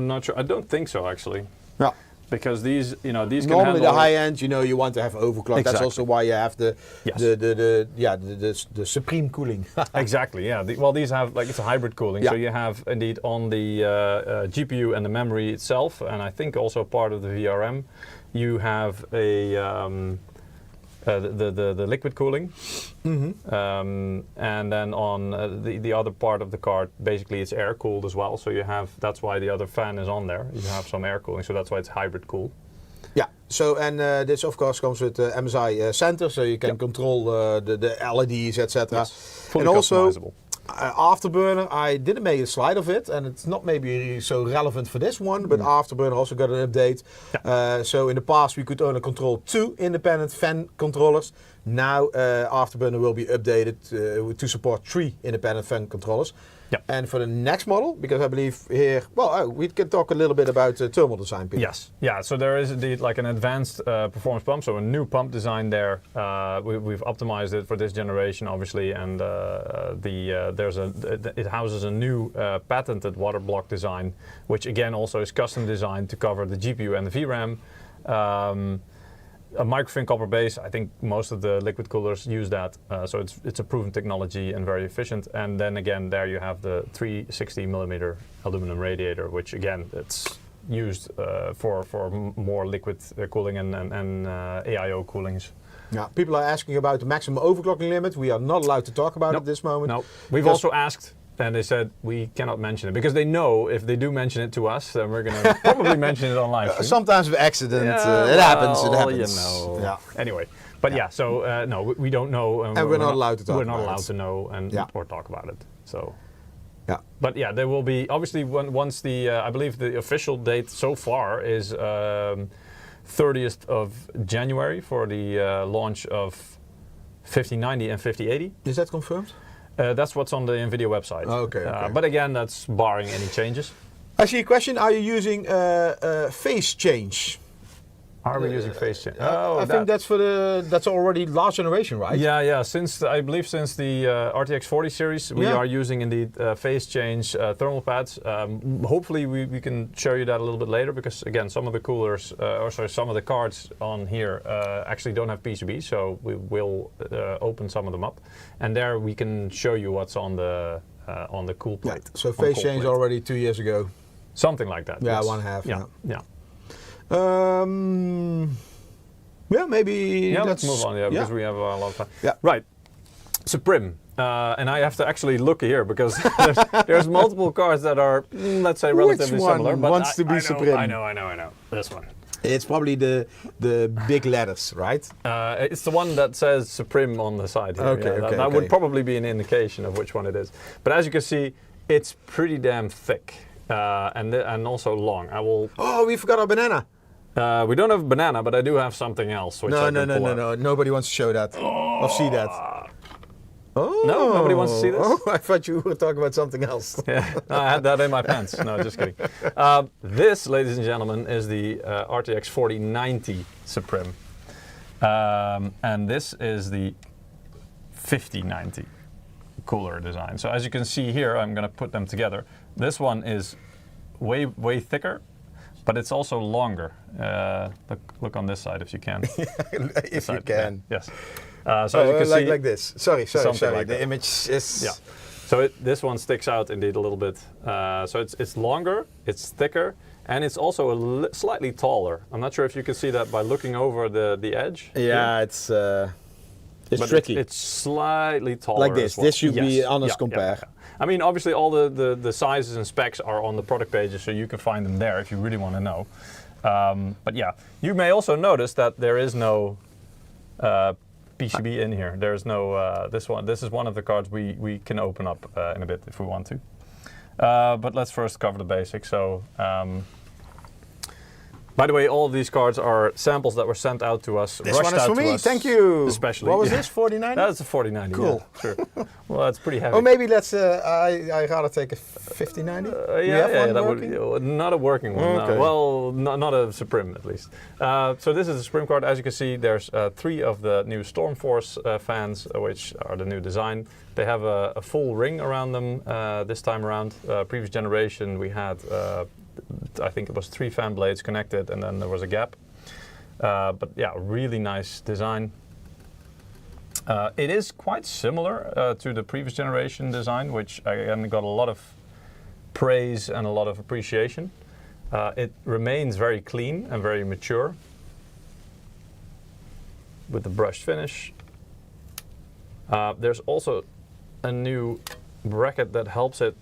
not sure. I don't think so, actually. Yeah. Because these can normally the high end, you want to have overclock. Exactly. That's also why you have the Supreme cooling. Exactly. Yeah. These have it's a hybrid cooling. Yeah. So you have indeed on the GPU and the memory itself, and I think also part of the VRM, you have a the liquid cooling. Mm-hmm. And then on the other part of the card, basically it's air cooled as well. So that's why the other fan is on there. You have some air cooling, so that's why it's hybrid cool. Yeah. So this of course comes with MSI Center, so you can control the LEDs, etc. Yes. Fully and also customizable. Afterburner, I didn't make a slide of it, and it's not maybe so relevant for this one, but Afterburner also got an update. Yeah. So in the past we could only control 2 independent fan controllers. Now Afterburner will be updated to support 3 independent fan controllers. Yeah. And for the next model, because I believe here, we can talk a little bit about thermal design, Peter. Yes. Yeah. So there is indeed like an advanced performance pump, so a new pump design there. We've optimized it for this generation, obviously, and it houses a new patented water block design, which again also is custom designed to cover the GPU and the VRAM. A microfin copper base, I think most of the liquid coolers use that, so it's a proven technology and very efficient. And then again, there you have the 360mm aluminum radiator, which again, it's used for more liquid cooling and AIO coolings. Yeah, people are asking about the maximum overclocking limit. We are not allowed to talk about it at this moment. No, we've also asked. And they said we cannot mention it because they know if they do mention it to us, then we're going to probably mention it on live stream. Sometimes with accident, it happens. It happens. Yeah. Anyway, but no, we don't know, and we're not allowed to talk. We're not allowed to know or talk about it. So. Yeah. But yeah, there will be obviously once I believe the official date so far is 30th of January for the launch of 5090 and 5080. Is that confirmed? That's what's on the Nvidia website. Okay. But again, that's barring any changes. I see a question. Are you using phase change? Are we using phase change? I think that's already last generation, right? Yeah. I believe since the RTX 40 series, we are using indeed phase change thermal pads. Hopefully, we can show you that a little bit later because again, some of the coolers, some of the cards on here actually don't have PCB, so we will open some of them up, and there we can show you what's on the cool plate. Yeah. So phase change already 2 years ago. Something like that. Yeah, yes. 1.5. Yeah. Maybe let's move on. Because we have a lot of time. Yeah. Right. Supreme. And I have to actually look here because there's multiple cards that are, let's say, relatively similar. But wants to be Supreme? I know. This one. It's probably the big letters, right? It's the one that says Supreme on the side here. Okay, that would probably be an indication of which one it is. But as you can see, it's pretty damn thick and also long. Oh, we forgot our banana. We don't have banana, but I do have something else. Which No. Nobody wants to show that or see that. Oh. No, nobody wants to see this? Oh, I thought you were talking about something else. Yeah, I had that in my pants. No, just kidding. This, ladies and gentlemen, is the RTX 4090 Supreme. And this is the 5090 cooler design. So as you can see here, I'm going to put them together. This one is way thicker, but it's also longer. Look on this side if you can. If you can. Yes. So as you can see, like this. Sorry. Like the image is. Yeah. So this one sticks out indeed a little bit. So it's longer, it's thicker, and it's also slightly taller. I'm not sure if you can see that by looking over the edge. Yeah, it's tricky. It's slightly taller. Like this. As well. This should be honest compare. Yeah. I mean, obviously, all the sizes and specs are on the product pages, so you can find them there if you really want to know. But yeah, you may also notice that there is no PCB in here. There's no this one. This is one of the cards we can open up in a bit if we want to. But let's first cover the basics. So. By the way, all of these cards are samples that were sent out to us. This one is for me, thank you. Especially. What was this, 4090? That's a 4090. Cool. Yeah, sure. Well, that's pretty heavy. Oh, maybe let's, I rather take a 5090? Yeah, that would, not a working one. Okay. No. Well, not a Suprim at least. So this is a Suprim card. As you can see, there's 3 of the new Stormforce fans, which are the new design. They have a full ring around them this time around. Previous generation, we had I think it was 3 fan blades connected and then there was a gap. But yeah, really nice design. It is quite similar to the previous generation design, which again got a lot of praise and a lot of appreciation. It remains very clean and very mature with the brushed finish. There's also a new bracket that helps it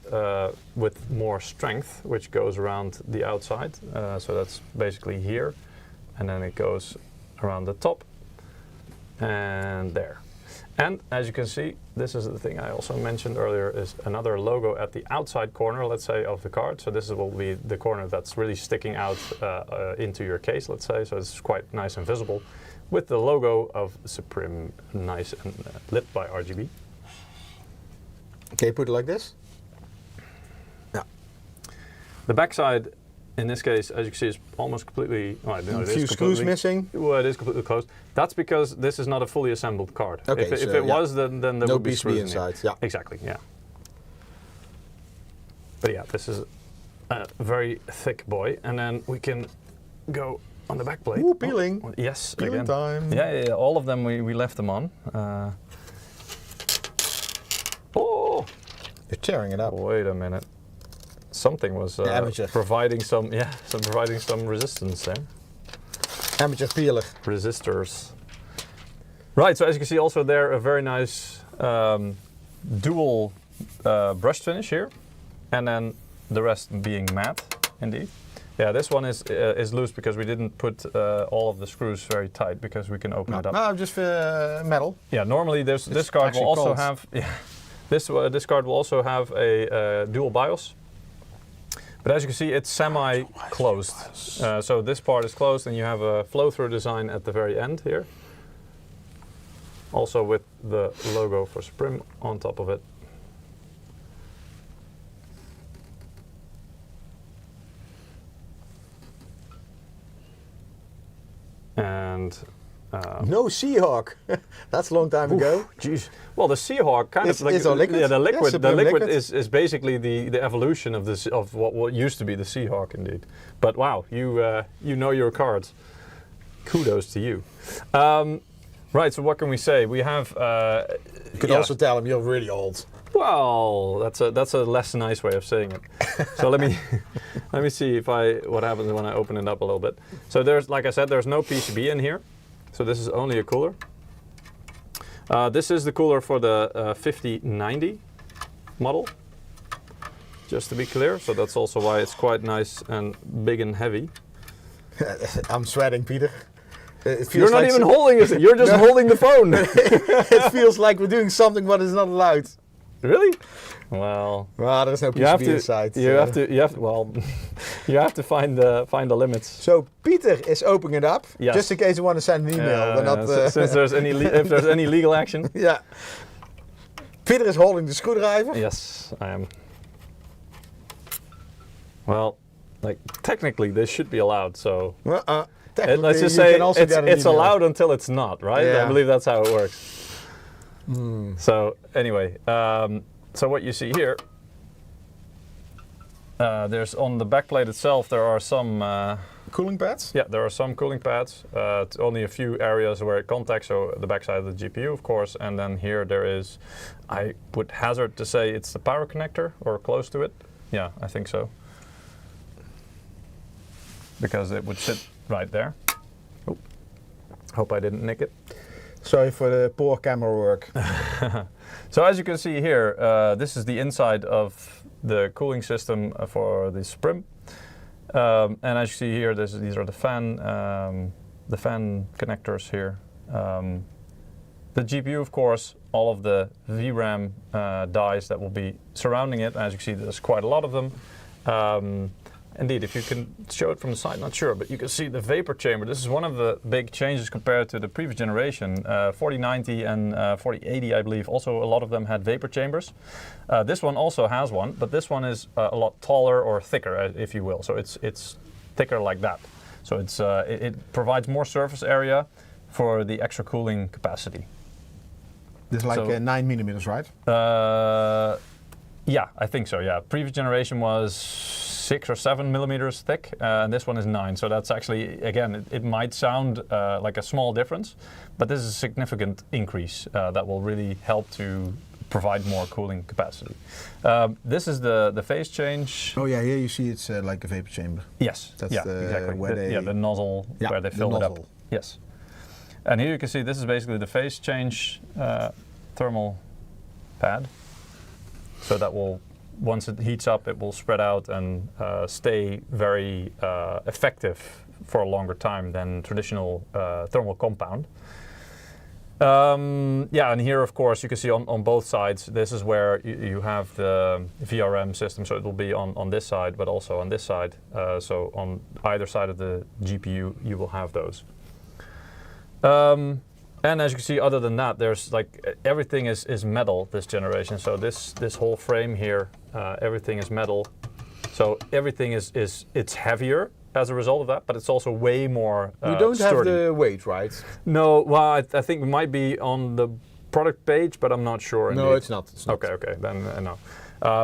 with more strength, which goes around the outside. So that's basically here, and then it goes around the top and there. And as you can see, this is the thing I also mentioned earlier, is another logo at the outside corner, let's say, of the card. So this will be the corner that's really sticking out into your case, let's say. So it's quite nice and visible with the logo of Suprim, nice and lit by RGB. Okay, put it like this. Yeah. The backside, in this case, as you can see, is almost completely. Well, no, a few screws missing. Well, it is completely closed. That's because this is not a fully assembled card. Okay, if it was, then there no would be screws inside. Yeah, exactly. Yeah. But yeah, this is a very thick boy, and then we can go on the back plate. Ooh, peeling. Oh, yes, peeling again. time. Yeah. All of them we left them on. Oh! You're tearing it up. Wait a minute. Something was providing some resistance there. Amateur peeler. Resistors. Right, so as you can see also there a very nice dual brushed finish here, and then the rest being matte indeed. Yeah, this one is loose because we didn't put all of the screws very tight because we can open it up. No, just metal. Yeah, normally this card will also have. Yeah, this card will also have a dual BIOS, but as you can see, it's semi-closed. So this part is closed, and you have a flow-through design at the very end here. Also with the logo for Suprim on top of it. And no Seahawk. That's a long time ago. Jeez. Well, the Seahawk kind of like is liquid. Yeah, the liquid. Yeah, the liquid liquid. is basically the evolution of this of what used to be the Seahawk, indeed. But wow, you know your cards. Kudos to you. Right. So what can we say? We have. You could also tell him you're really old. Well, that's a less nice way of saying it. So let me see what happens when I open it up a little bit. So there's, like I said, there's no PCB in here. So this is only a cooler. This is the cooler for the 5090 model, just to be clear. So that's also why it's quite nice and big and heavy. I'm sweating, Peter. You're not even holding it. You're just holding the phone. It feels like we're doing something what is not allowed. Really? Well, there's no PCB inside. You have to find the limits. So Peter is opening it up, yes. Just in case you want to send an email. Since there's if there's any legal action. Yeah. Peter is holding the screwdriver. Yes, I am. Well, like technically this should be allowed. So let's just say it's allowed until it's not, right? Yeah. I believe that's how it works. So anyway, so what you see here, there's on the backplate itself there are some cooling pads. Yeah, there are some cooling pads. Only a few areas where it contacts, so the backside of the GPU, of course, and then here there is, I would hazard to say it's the power connector or close to it. Yeah, I think so, because it would sit right there. Oh, hope I didn't nick it. Sorry for the poor camera work. So as you can see here, this is the inside of the cooling system for the Suprim. And as you see here, these are the fan connectors here. The GPU, of course, all of the VRAM dies that will be surrounding it. As you can see, there's quite a lot of them. Indeed, if you can show it from the side, not sure, but you can see the vapor chamber. This is one of the big changes compared to the previous generation. 4090 and 4080, I believe, also a lot of them had vapor chambers. This one also has one, but this one is a lot taller or thicker, if you will. So it's thicker like that. So it provides more surface area for the extra cooling capacity. This is like 9 millimeters, right? Yeah, I think so, yeah. Previous generation was 6 or 7 millimeters thick, and this one is 9. So that's actually, again, it might sound like a small difference, but this is a significant increase that will really help to provide more cooling capacity. This is the phase change. Oh yeah, here you see it's like a vapor chamber. Yes, that's exactly. where the nozzle where they fill it up. Yes. And here you can see this is basically the phase change thermal pad. So that will, once it heats up, it will spread out and stay very effective for a longer time than traditional thermal compound. Yeah, and here, of course, you can see on both sides, this is where you have the VRM system. So it will be on this side, but also on this side. So on either side of the GPU, you will have those. And as you can see, other than that, there's like everything is metal this generation. So this whole frame here, everything is metal. So everything it's heavier as a result of that, but it's also way more You don't sturdy. have the weight, right? No, well, I think it might be on the product page, but I'm not sure. No, indeed. it's not. It's not. Okay, then no.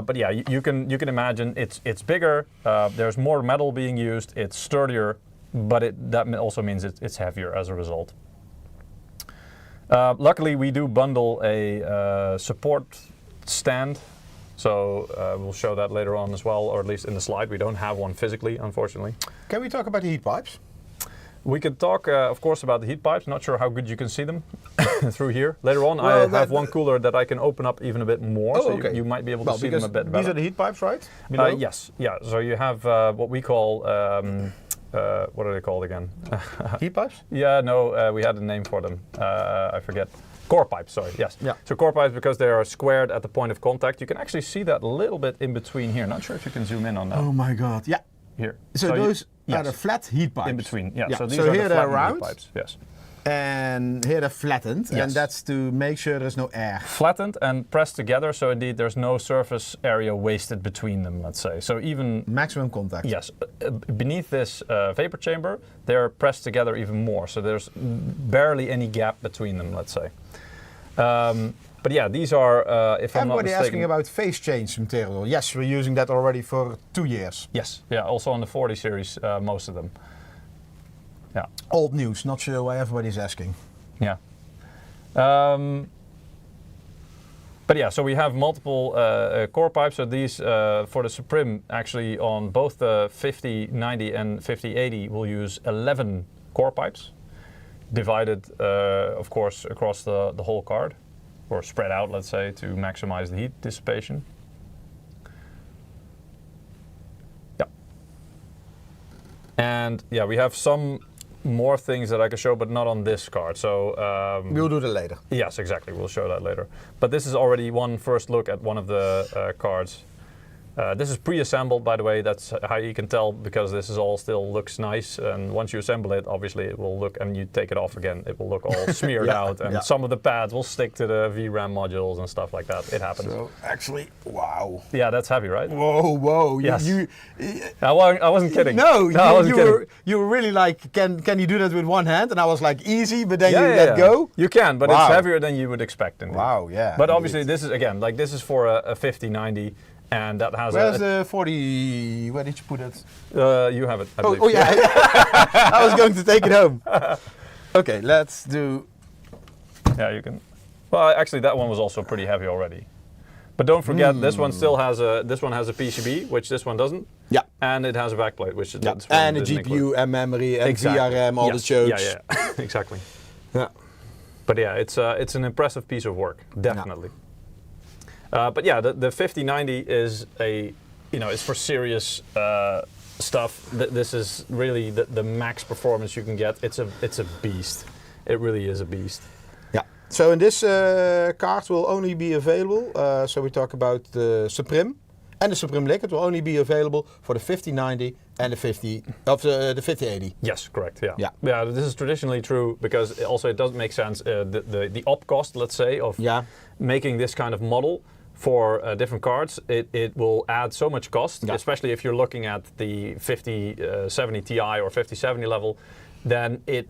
But yeah, you can imagine it's bigger. There's more metal being used. It's sturdier, but that also means it's heavier as a result. Luckily, we do bundle a support stand, so we'll show that later on as well, or at least in the slide. We don't have one physically, unfortunately. Can we talk about the heat pipes? We can talk, of course, about the heat pipes. Not sure how good you can see them through here. Later on, Well, I have one cooler that I can open up even a bit more, so okay. you might be able to see them a bit better. These are the heat pipes, right? Below? Yes, yeah. So you have what we call, what are they called again? Heat pipes? Yeah, no, we had a name for them. I forget. Core pipes, sorry, yes. Yeah. So core pipes, because they are squared at the point of contact, you can actually see that a little bit in between here. Not sure if you can zoom in on that. Oh my god, yeah. Here. So those are the flat heat pipes? In between, yeah. Yeah. So these So are here the they're flattened round? heat pipes, yes. And here they're flattened, Yes. and that's to make sure there's no air. Flattened and pressed together, so indeed there's no surface area wasted between them, let's say. So even... Maximum contact. Yes, beneath this vapor chamber, they're pressed together even more. So there's barely any gap between them, let's say. But yeah, these are, if I'm not Everybody mistaken... asking about phase change material. Yes, we're using that already for 2 years. Yes, yeah, also on the 40 series, most of them. Yeah. Old news, not sure why everybody's asking. Yeah. But yeah, so we have multiple core pipes. So these, for the Suprim, actually on both the 5090 and 5080, we'll use 11 core pipes, divided, of course, across the whole card, or spread out, let's say, to maximize the heat dissipation. Yeah. And yeah, we have some more things that I can show, but not on this card. So we'll do that later. Yes, exactly. We'll show that later. But this is already one first look at one of the cards. This is pre-assembled, by the way. That's how you can tell, because this is all still looks nice. And once you assemble it, obviously it will look, and you take it off again, it will look all smeared out. And some of the pads will stick to the VRAM modules and stuff like that. It happens. So actually, wow. Yeah, that's heavy, right? Whoa. Yes. I wasn't kidding. No, I wasn't kidding. You were really like, can you do that with one hand? And I was like, easy, but then you let go? You can, but Wow. it's heavier than you would expect. Indeed. Wow, yeah. But obviously this is, again, like this is for a 5090. And that has Where's the 40? Where did you put it? You have it, I believe. Oh yeah. I was going to take it home. Okay, let's do. Yeah, you can. Well, actually, that one was also pretty heavy already. But don't forget, this one still has a PCB, which this one doesn't. Yeah. And it has a backplate, which Yeah. And a GPU and memory and VRM, all the chokes. Yeah, exactly. Yeah. But yeah, it's an impressive piece of work, definitely. But yeah, the 5090 is it's for serious stuff. This is really the max performance you can get. It's a beast. it really is a beast. Yeah. So in this card will only be available. So we talk about the Suprim and the Suprim Liquid will only be available for the 5090 and the 5080. Yes, correct. Yeah. Yeah. Yeah. This is traditionally true because also it doesn't make sense. The op cost, let's say, of making this kind of model for different cards, it will add so much cost, especially if you're looking at the 5070 Ti or 5070 level, then it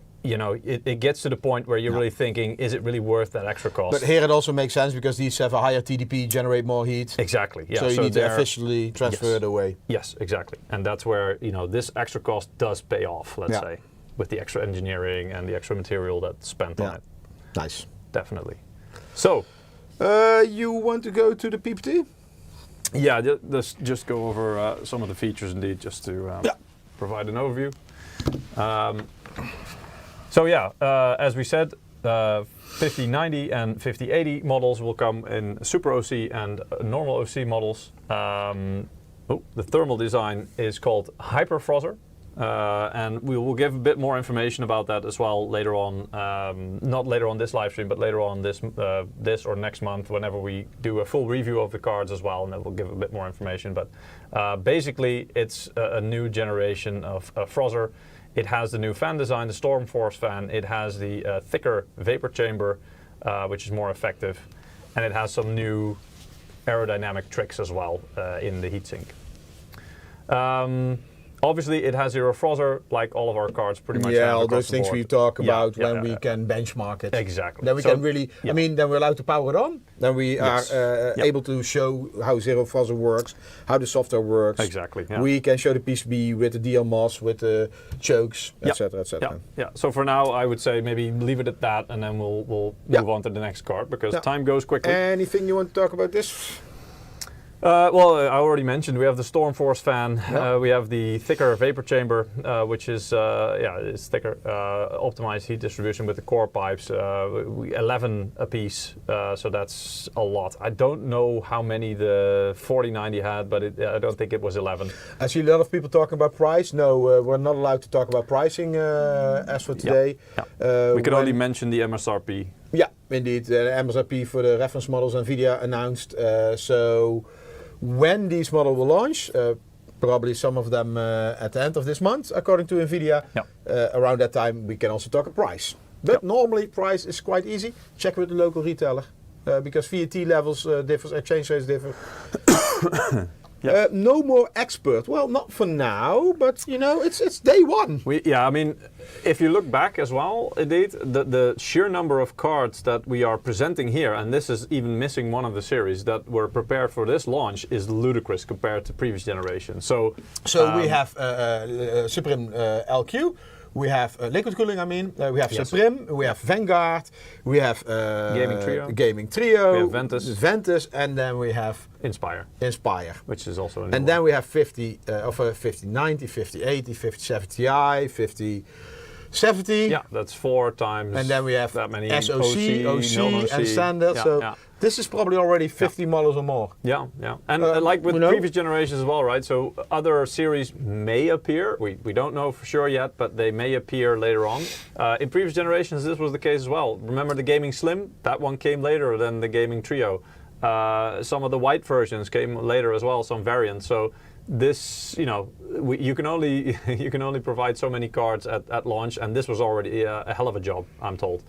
gets to the point where you're really thinking, is it really worth that extra cost? But here it also makes sense because these have a higher TDP, generate more heat. Exactly. Yeah. So you need to efficiently transfer it away. Yes, exactly. And that's where this extra cost does pay off, let's say, with the extra engineering and the extra material that's spent on it. Nice. Definitely. So, you want to go to the PPT? Yeah, let's just go over some of the features indeed, just to provide an overview. So yeah, as we said, 5090 and 5080 models will come in Super OC and normal OC models. The thermal design is called Hyperfrozzer. And we will give a bit more information about that as well later on. Not later on this live stream, but later on this or next month, whenever we do a full review of the cards as well, and then we'll give a bit more information. But basically, it's a new generation of Frozzer. It has the new fan design, the Storm Force fan. It has the thicker vapor chamber, which is more effective, and it has some new aerodynamic tricks as well in the heatsink. Obviously, it has zero frozzer, like all of our cards, pretty much. Yeah, all those things we talk about when we can benchmark it. Exactly. Then we can really, I mean, then we're allowed to power it on. Then we are able to show how zero frozzer works, how the software works. Exactly. Yeah. We can show the PCB with the DLMOS, with the chokes, etc., etc. Yeah. So for now, I would say maybe leave it at that, and then we'll move on to the next card because time goes quickly. Anything you want to talk about this? Well, I already mentioned we have the Storm Force fan. We have the thicker vapor chamber, which is it's thicker, optimized heat distribution with the core pipes, 11 a piece. So that's a lot. I don't know how many the 4090 had, but I don't think it was 11. I see a lot of people talking about price. No, we're not allowed to talk about pricing as for today. We could only mention the MSRP. Yeah, indeed. The MSRP for the reference models Nvidia announced. So when these models will launch, probably some of them at the end of this month, according to Nvidia. Around that time, we can also talk a price. But normally, price is quite easy. Check with the local retailer because VAT levels differ, exchange rates differ. No more expert. Well, not for now, but it's day one. I mean, if you look back as well, indeed, the sheer number of cards that we are presenting here, and this is even missing one of the series that were prepared for this launch, is ludicrous compared to previous generations. So we have Suprim LQ. We have liquid cooling, we have Suprim, we have Vanguard, we have Gaming Trio, we have Ventus, and then we have Inspire, which is also a new and then we have 5090, 5080, 5070 Ti, 5070. Yeah, that's 4 times. And then we have that many SoC, OC, and standard. This is probably already 50 models or more. Yeah. And like with previous generations as well, right? So other series may appear. We don't know for sure yet, but they may appear later on. In previous generations, this was the case as well. Remember the Gaming Slim? That one came later than the Gaming Trio. Some of the white versions came later as well, some variants. So this, you can only provide so many cards at launch, and this was already a hell of a job, I'm told.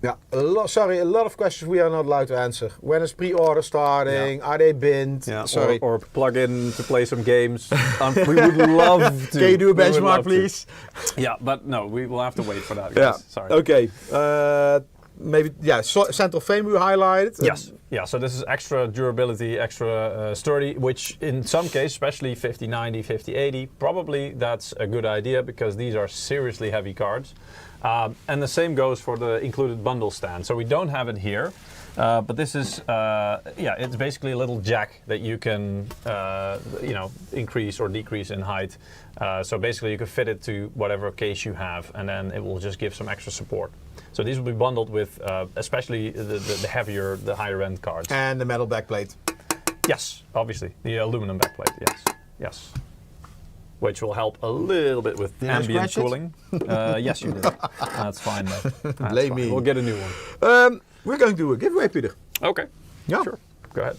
Yeah, a lot of questions we are not allowed to answer. When is pre-order starting? Are they binned? Yeah, or plug in to play some games. We would love to. Can you do a benchmark, please? Yeah, but no, we will have to wait for that. Yeah. Sorry. Okay. Central frame we highlighted. Yes. Yeah, so this is extra durability, extra sturdy, which in some cases, especially 5090, 5080, probably that's a good idea because these are seriously heavy cards. And the same goes for the included bundle stand. So we don't have it here, but this is, it's basically a little jack that you can, increase or decrease in height. So basically you can fit it to whatever case you have, and then it will just give some extra support. So these will be bundled with, especially the heavier, the higher end cards. And the metal backplate. Yes, obviously, the aluminum backplate. Yes. which will help a little bit with Did I ambient scratch it? cooling. Yes, you did. That's fine, though. That's Blame fine. me. We'll get a new one. We're going to do a giveaway, Peter. Okay. Yeah. Sure. Go ahead.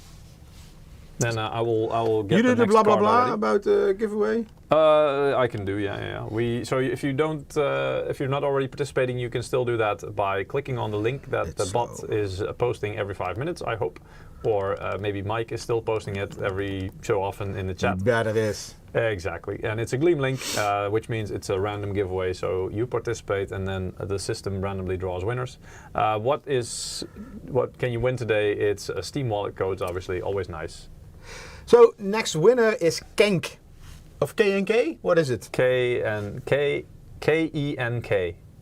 Then I will get You the did the next blah blah card blah already. about the giveaway. I can do, yeah. So if you don't, if you're not already participating, you can still do that by clicking on the link that the bot is posting every 5 minutes, I hope. Or maybe Mike is still posting it every so often in the chat. You bet it is. Exactly, and it's a Gleam link, which means it's a random giveaway. So you participate, and then the system randomly draws winners. What can you win today? It's a Steam wallet codes, obviously, always nice. So next winner is Kenk. Of K&K? What is it? K-E-N-K.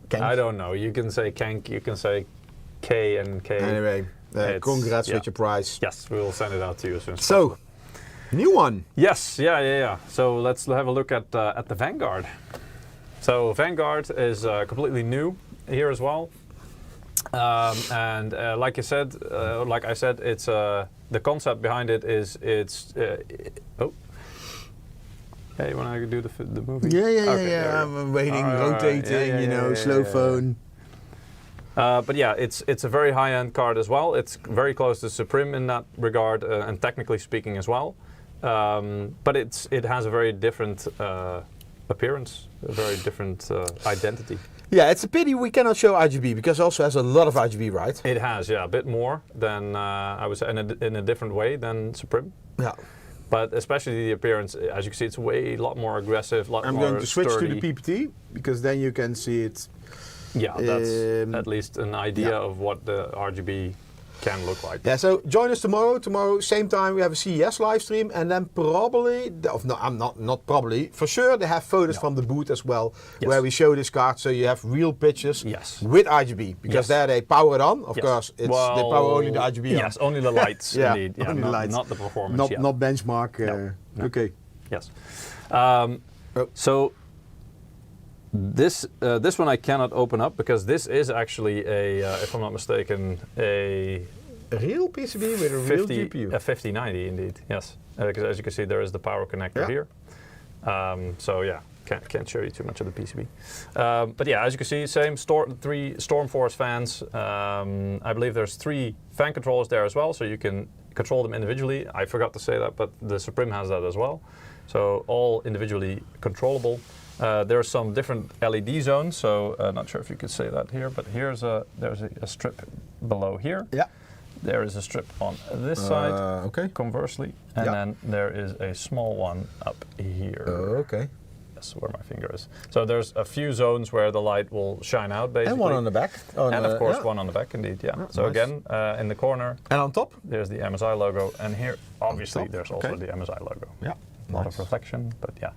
Kenk. I don't know. You can say Kenk, you can say K&K. Anyway, congrats with your prize. Yes, we will send it out to you as soon as So, possible. new one. Yes, yeah. So let's have a look at the Vanguard. So Vanguard is completely new here as well. And like I said, it's the concept behind it is Hey, when I do the movie? Yeah. I'm waiting, rotating, slow phone. But yeah, it's a very high-end card as well. It's very close to Suprim in that regard, and technically speaking as well. But it has a very different appearance, a very different identity. Yeah, it's a pity we cannot show RGB because it also has a lot of RGB, right? It has, yeah, a bit more than I would say in a different way than Suprim. Yeah. But especially the appearance, as you can see, it's a lot more aggressive, I'm more going to switch sturdy. to the PPT because then you can see it. Yeah, that's at least an idea of what the RGB can look like. Yeah, so join us tomorrow. Tomorrow, same time, we have a CES live stream, and then probably, not probably, for sure, they have photos from the booth as well, where we show this card, so you have real pictures with RGB, because there they power it on. Of course, they power only the RGB on. Yes, only the lights, indeed. Yeah, only the lights. Not the performance. Not benchmark. No. Okay. Yes. So this one I cannot open up because this is actually if I'm not mistaken, a real PCB with a real GPU. A 5090 indeed, yes. Because as you can see, there is the power connector here. So yeah, can't show you too much of the PCB. But yeah, as you can see, same 3 Stormforce fans. I believe there's 3 fan controllers there as well, so you can control them individually. I forgot to say that, but the Suprim has that as well. So all individually controllable. There are some different LED zones, so not sure if you could say that here, but there's a strip below here. Yeah. There is a strip on this side, conversely, and then there is a small one up here. Okay. That's where my finger is. So there's a few zones where the light will shine out, basically. And one on the back. And of course one on the back, indeed, so nice. Again, in the corner. And on top? There's the MSI logo, and here, obviously, there's also the MSI logo. Yeah. A lot of reflection, but yeah.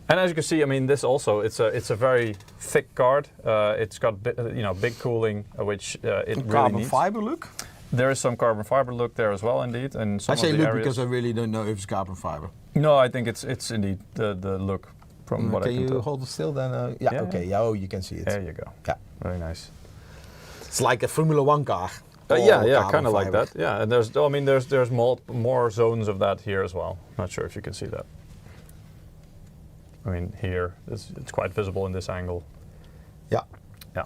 And as you can see, I mean, this also, it's a very thick card. It's got big cooling, which it really needs. Carbon fiber look? There is some carbon fiber look there as well, indeed. In some I say of the look areas. because I really don't know if it's carbon fiber. No, I think it's indeed the look from what I can tell. Can you hold it still then? Yeah, okay. Yeah, oh, you can see it. There you go. Yeah. Very nice. It's like a Formula 1 car. Yeah, kind of like that. Yeah, and there's more zones of that here as well. Not sure if you can see that. I mean, here, it's quite visible in this angle. Yeah. Yeah.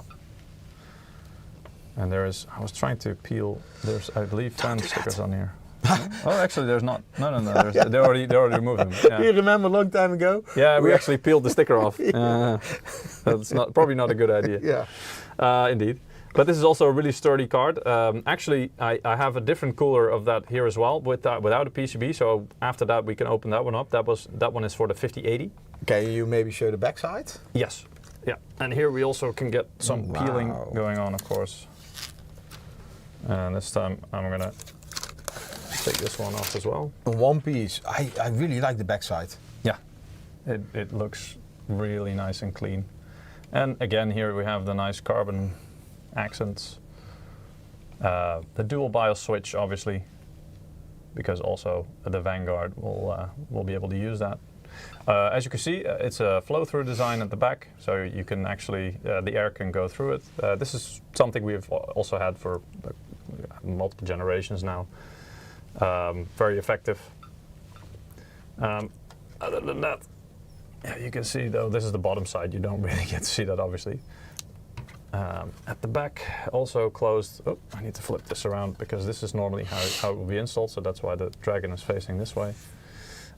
And I was trying to peel, there's, I believe, fan stickers on here. Oh, actually, there's not. No. They already removed them. Yeah. You remember a long time ago? Yeah, we actually peeled the sticker off. That's probably not a good idea. Yeah. Indeed. But this is also a really sturdy card. Actually, I have a different cooler of that here as well, without a PCB. So after that, we can open that one up. That one is for the 5080. Can you maybe show the backside? Yes. Yeah. And here we also can get some peeling going on, of course. And this time I'm gonna take this one off as well. One piece. I really like the backside. Yeah. It looks really nice and clean. And again, here we have the nice carbon accents. The dual BIOS switch, obviously, because also the Vanguard will be able to use that. As you can see, it's a flow-through design at the back, so you can actually, the air can go through it. This is something we've also had for multiple generations now. Very effective. other than that, yeah, you can see though, this is the bottom side. You don't really get to see that obviously. At the back, also closed. Oh, I need to flip this around because this is normally how it will be installed. So that's why the Dragon is facing this way.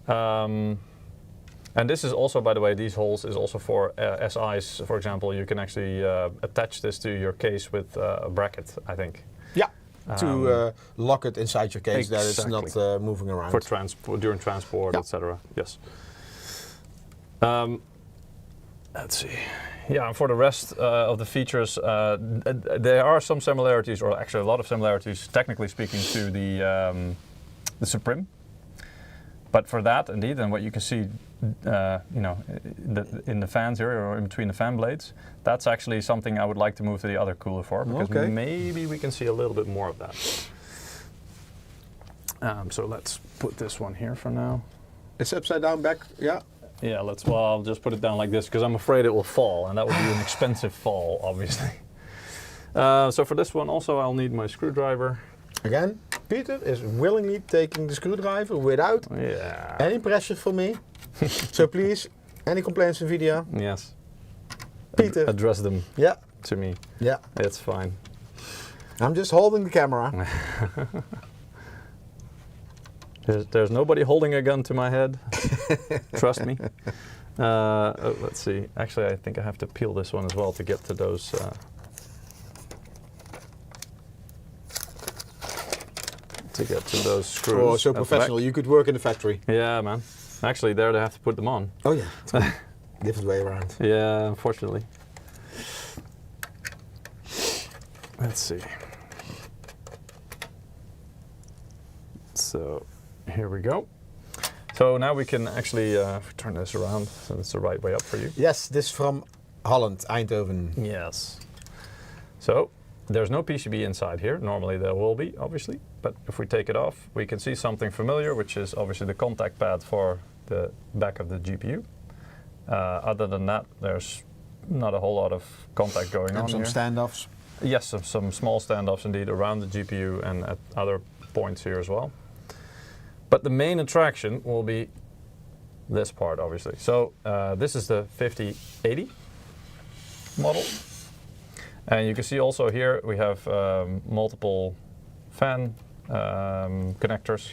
And this is also, by the way, these holes is also for SIs. For example, you can actually attach this to your case with a bracket, I think. Yeah, to lock it inside your case, that it's not moving around. For during transport, etc. Yes. Let's see. Yeah, and for the rest of the features, there are some similarities, or actually a lot of similarities, technically speaking, to the Suprim. But for that, indeed, and what you can see, you know, in the fans here, or in between the fan blades, that's actually something I would like to move to the other cooler for, because maybe we can see a little bit more of that. So let's put this one here for now. It's upside down back, yeah. Yeah, well, I'll just put it down like this, because I'm afraid it will fall, and that would be an expensive fall, obviously. So for this one also, I'll need my screwdriver. Again, Peter is willingly taking the screwdriver without any pressure from me. So please, any complaints in video? Yes. Peter. Address them to me. Yeah. It's fine. I'm just holding the camera. There's nobody holding a gun to my head. Trust me. Let's see. Actually, I think I have to peel this one as well to get to those. To get to those screws. Oh, so professional. You could work in the factory. Yeah, man. Actually, there they have to put them on. Oh yeah. Different way around. Yeah, unfortunately. Let's see. So here we go. So now we can actually turn this around so it's the right way up for you. Yes, this from Holland, Eindhoven. Yes. So there's no PCB inside here. Normally there will be, obviously. But if we take it off, we can see something familiar, which is obviously the contact pad for the back of the GPU. Other than that, there's not a whole lot of contact going on some here. standoffs? Yes, some small standoffs indeed around the GPU and at other points here as well. But the main attraction will be this part, obviously. So this is the 5080 model. And you can see also here we have multiple fan connectors.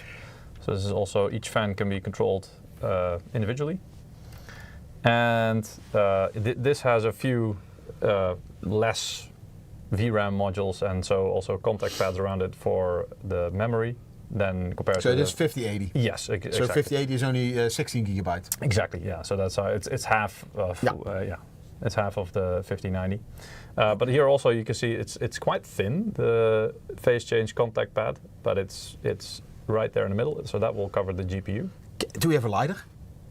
So this is also, each fan can be controlled individually. And this has a few less VRAM modules, and so also contact pads around it for the memory than compared to. So it is 5080. Yes, exactly. So 5080 is only 16 gigabytes. Exactly. Yeah. So that's how it's half of it's half of the 5090. But here also you can see it's quite thin, the phase change contact pad, but it's right there in the middle, so that will cover the GPU. Do we have a lighter?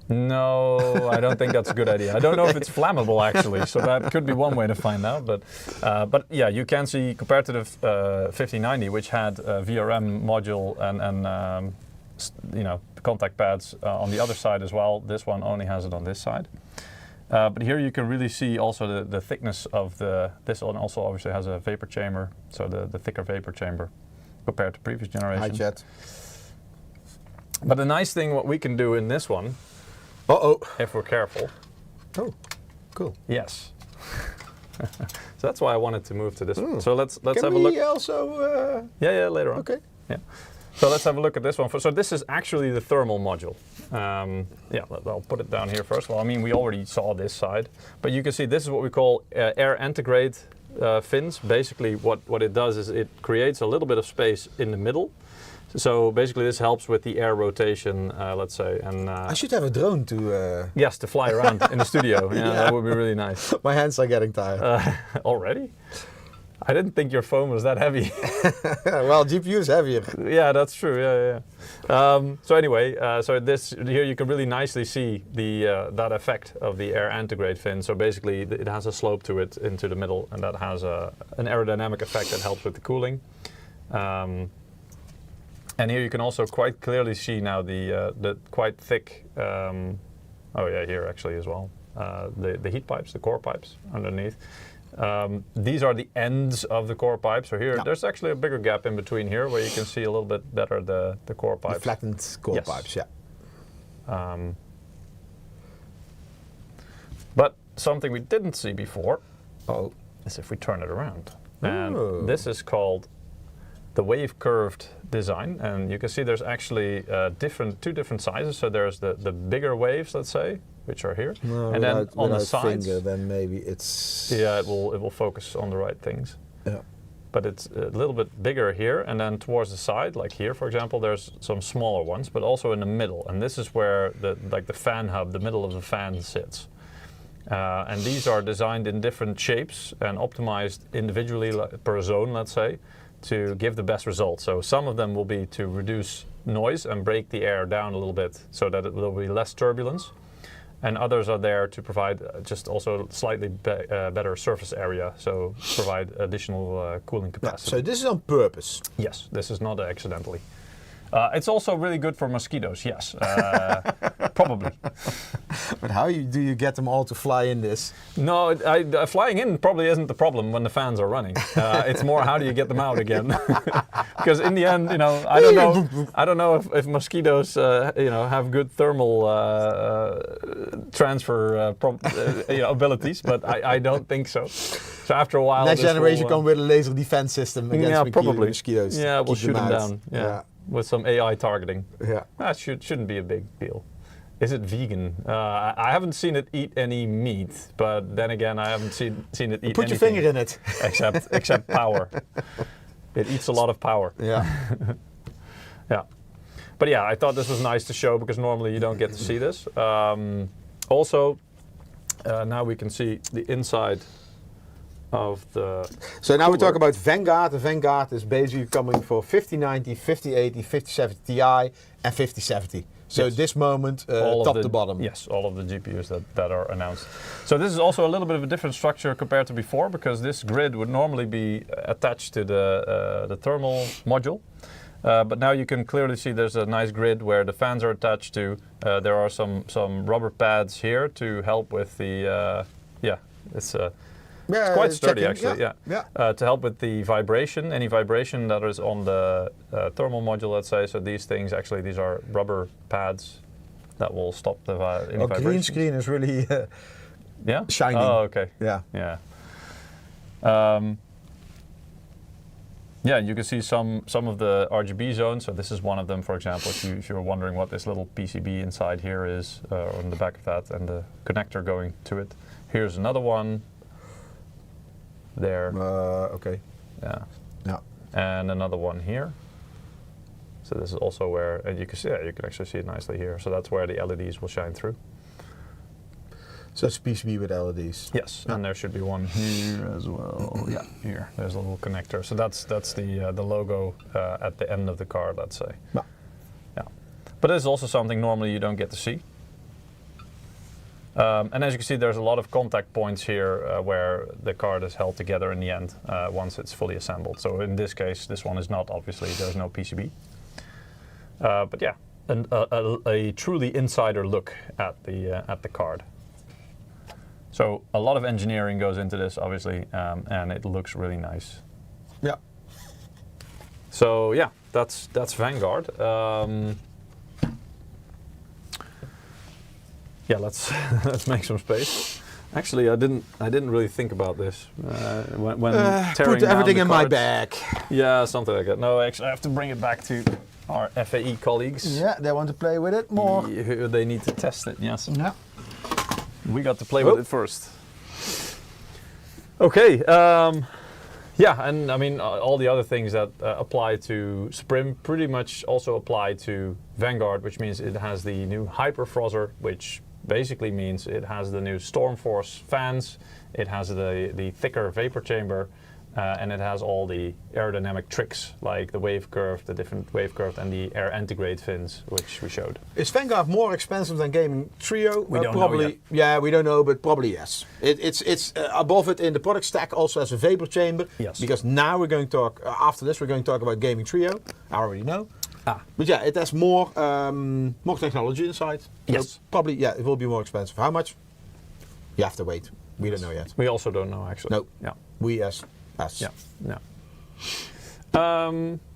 No, I don't think that's a good idea. I don't know if it's flammable actually, so that could be one way to find out. But yeah, you can see compared to the 5090, which had a VRM module and you know, contact pads on the other side as well. This one only has it on this side. But here you can really see also the thickness of this one. Also obviously has a vapor chamber, so the thicker vapor chamber compared to previous generation. Hi, chat. But the nice thing what we can do in this one, if we're careful. Oh, cool. Yes. So that's why I wanted to move to this one. So let's can have a look. Can we also? Yeah, later on. Okay. Yeah. So let's have a look at this one. So this is actually the thermal module. Yeah, I'll put it down here first. Well, I mean, we already saw this side, but you can see this is what we call air integrate fins. Basically, what it does is it creates a little bit of space in the middle. So basically, this helps with the air rotation, let's say. And I should have a drone to. Yes, to fly around in the studio. Yeah, that would be really nice. My hands are getting tired. Already? I didn't think your phone was that heavy. Well, GPU is heavier. Yeah, that's true. Yeah. So anyway, so this here you can really nicely see the that effect of the air integrate fin. So basically, it has a slope to it into the middle, and that has an aerodynamic effect that helps with the cooling. And here you can also quite clearly see now the quite thick. Oh yeah, here actually as well. The heat pipes, the core pipes underneath. These are the ends of the core pipe. So here, there's actually a bigger gap in between here where you can see a little bit better the core pipes. The flattened core pipes, yeah. something we didn't see before is if we turn it around. And this is called the wave curved design, and you can see there's actually two different sizes. So there's the bigger waves, let's say, which are here, and then on the sides, then maybe it's it will focus on the right things. Yeah. But it's a little bit bigger here, and then towards the side, like here, for example, there's some smaller ones, but also in the middle, and this is where the fan hub, the middle of the fan sits. And these are designed in different shapes and optimized individually per zone, let's say, to give the best results. So some of them will be to reduce noise and break the air down a little bit so that it will be less turbulence. And others are there to provide just also slightly better surface area, so provide additional cooling capacity. So this is on purpose? Yes, this is not accidentally. It's also really good for mosquitoes, yes, probably. But how do you get them all to fly in this? No, flying in probably isn't the problem when the fans are running. It's more how do you get them out again? Because in the end, I don't know if mosquitoes, have good thermal transfer abilities, but I don't think so. So after a while, next generation come with a laser defense system against mosquitoes. Yeah, we'll shoot them down. Yeah. With some AI targeting. Yeah. That shouldn't be a big deal. Is it vegan? I haven't seen it eat any meat, but then again, I haven't seen it eat Put anything. your finger in it. Except power. It eats a lot of power. Yeah. Yeah. But yeah, I thought this was nice to show because normally you don't get to see this. Also, now we can see the inside of the So now we talk about Vanguard. The Vanguard is basically coming for 5090, 5080, 5070 Ti, and 5070. So at this moment, top to bottom. Yes, all of the GPUs that are announced. So this is also a little bit of a different structure compared to before, because this grid would normally be attached to the thermal module. But now you can clearly see there's a nice grid where the fans are attached to. There are some rubber pads here to help with the, it's quite sturdy actually, to help with the vibration, any vibration that is on the thermal module, let's say. So these things, actually, these are rubber pads that will stop the any vibration. Green screen is really shining. Oh, okay. Yeah. Yeah, you can see some of the RGB zones. So this is one of them, for example, if you're wondering what this little PCB inside here is, on the back of that, and the connector going to it. Here's another one. There. Okay. Yeah. Yeah. And another one here. So this is also where, and you can see, you can actually see it nicely here. So that's where the LEDs will shine through. So it's PCB with LEDs. Yes, and there should be one here as well. Yeah, here. There's a little connector. So that's the logo at the end of the card, let's say. Yeah. But this is also something normally you don't get to see. And as you can see, there's a lot of contact points here where the card is held together in the end once it's fully assembled. So in this case, this one is not, obviously, there's no PCB. But yeah, a truly insider look at the card. So a lot of engineering goes into this, obviously, and it looks really nice. Yeah. So yeah, that's Vanguard. Yeah, let's make some space. Actually, I didn't really think about this when tearing put everything down in the my cards. bag. Yeah, something like that. No, actually, I have to bring it back to our FAE colleagues. Yeah, they want to play with it more. They need to test it. Yes. Yeah. We got to play with it first. Okay. Yeah, and I mean, all the other things that apply to Suprim pretty much also apply to Vanguard, which means it has the new Hyperfrozzer, which basically means it has the new Stormforce fans, it has the thicker vapor chamber, and it has all the aerodynamic tricks like the wave curve, the different wave curve, and the air antigrade fins, which we showed. Is Vanguard more expensive than Gaming Trio? We don't probably, know yet. Yeah, we don't know, but probably yes. It's above it in the product stack. Also has a vapor chamber. Yes. Because now we're going to talk. After this, we're going to talk about Gaming Trio. I already know. But yeah, it has more technology inside. Yes. So probably, yeah, it will be more expensive. How much? You have to wait. We don't know yet. We also don't know, actually. No. Yeah. We as. Yeah.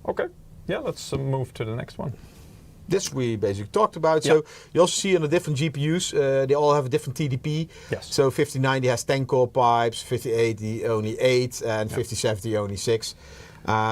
Okay. Yeah, let's move to the next one. This we basically talked about. Yeah. So you also see on the different GPUs, they all have a different TDP. Yes. So 5090 has 10 core pipes, 5080 only 8, and 5070 only 6.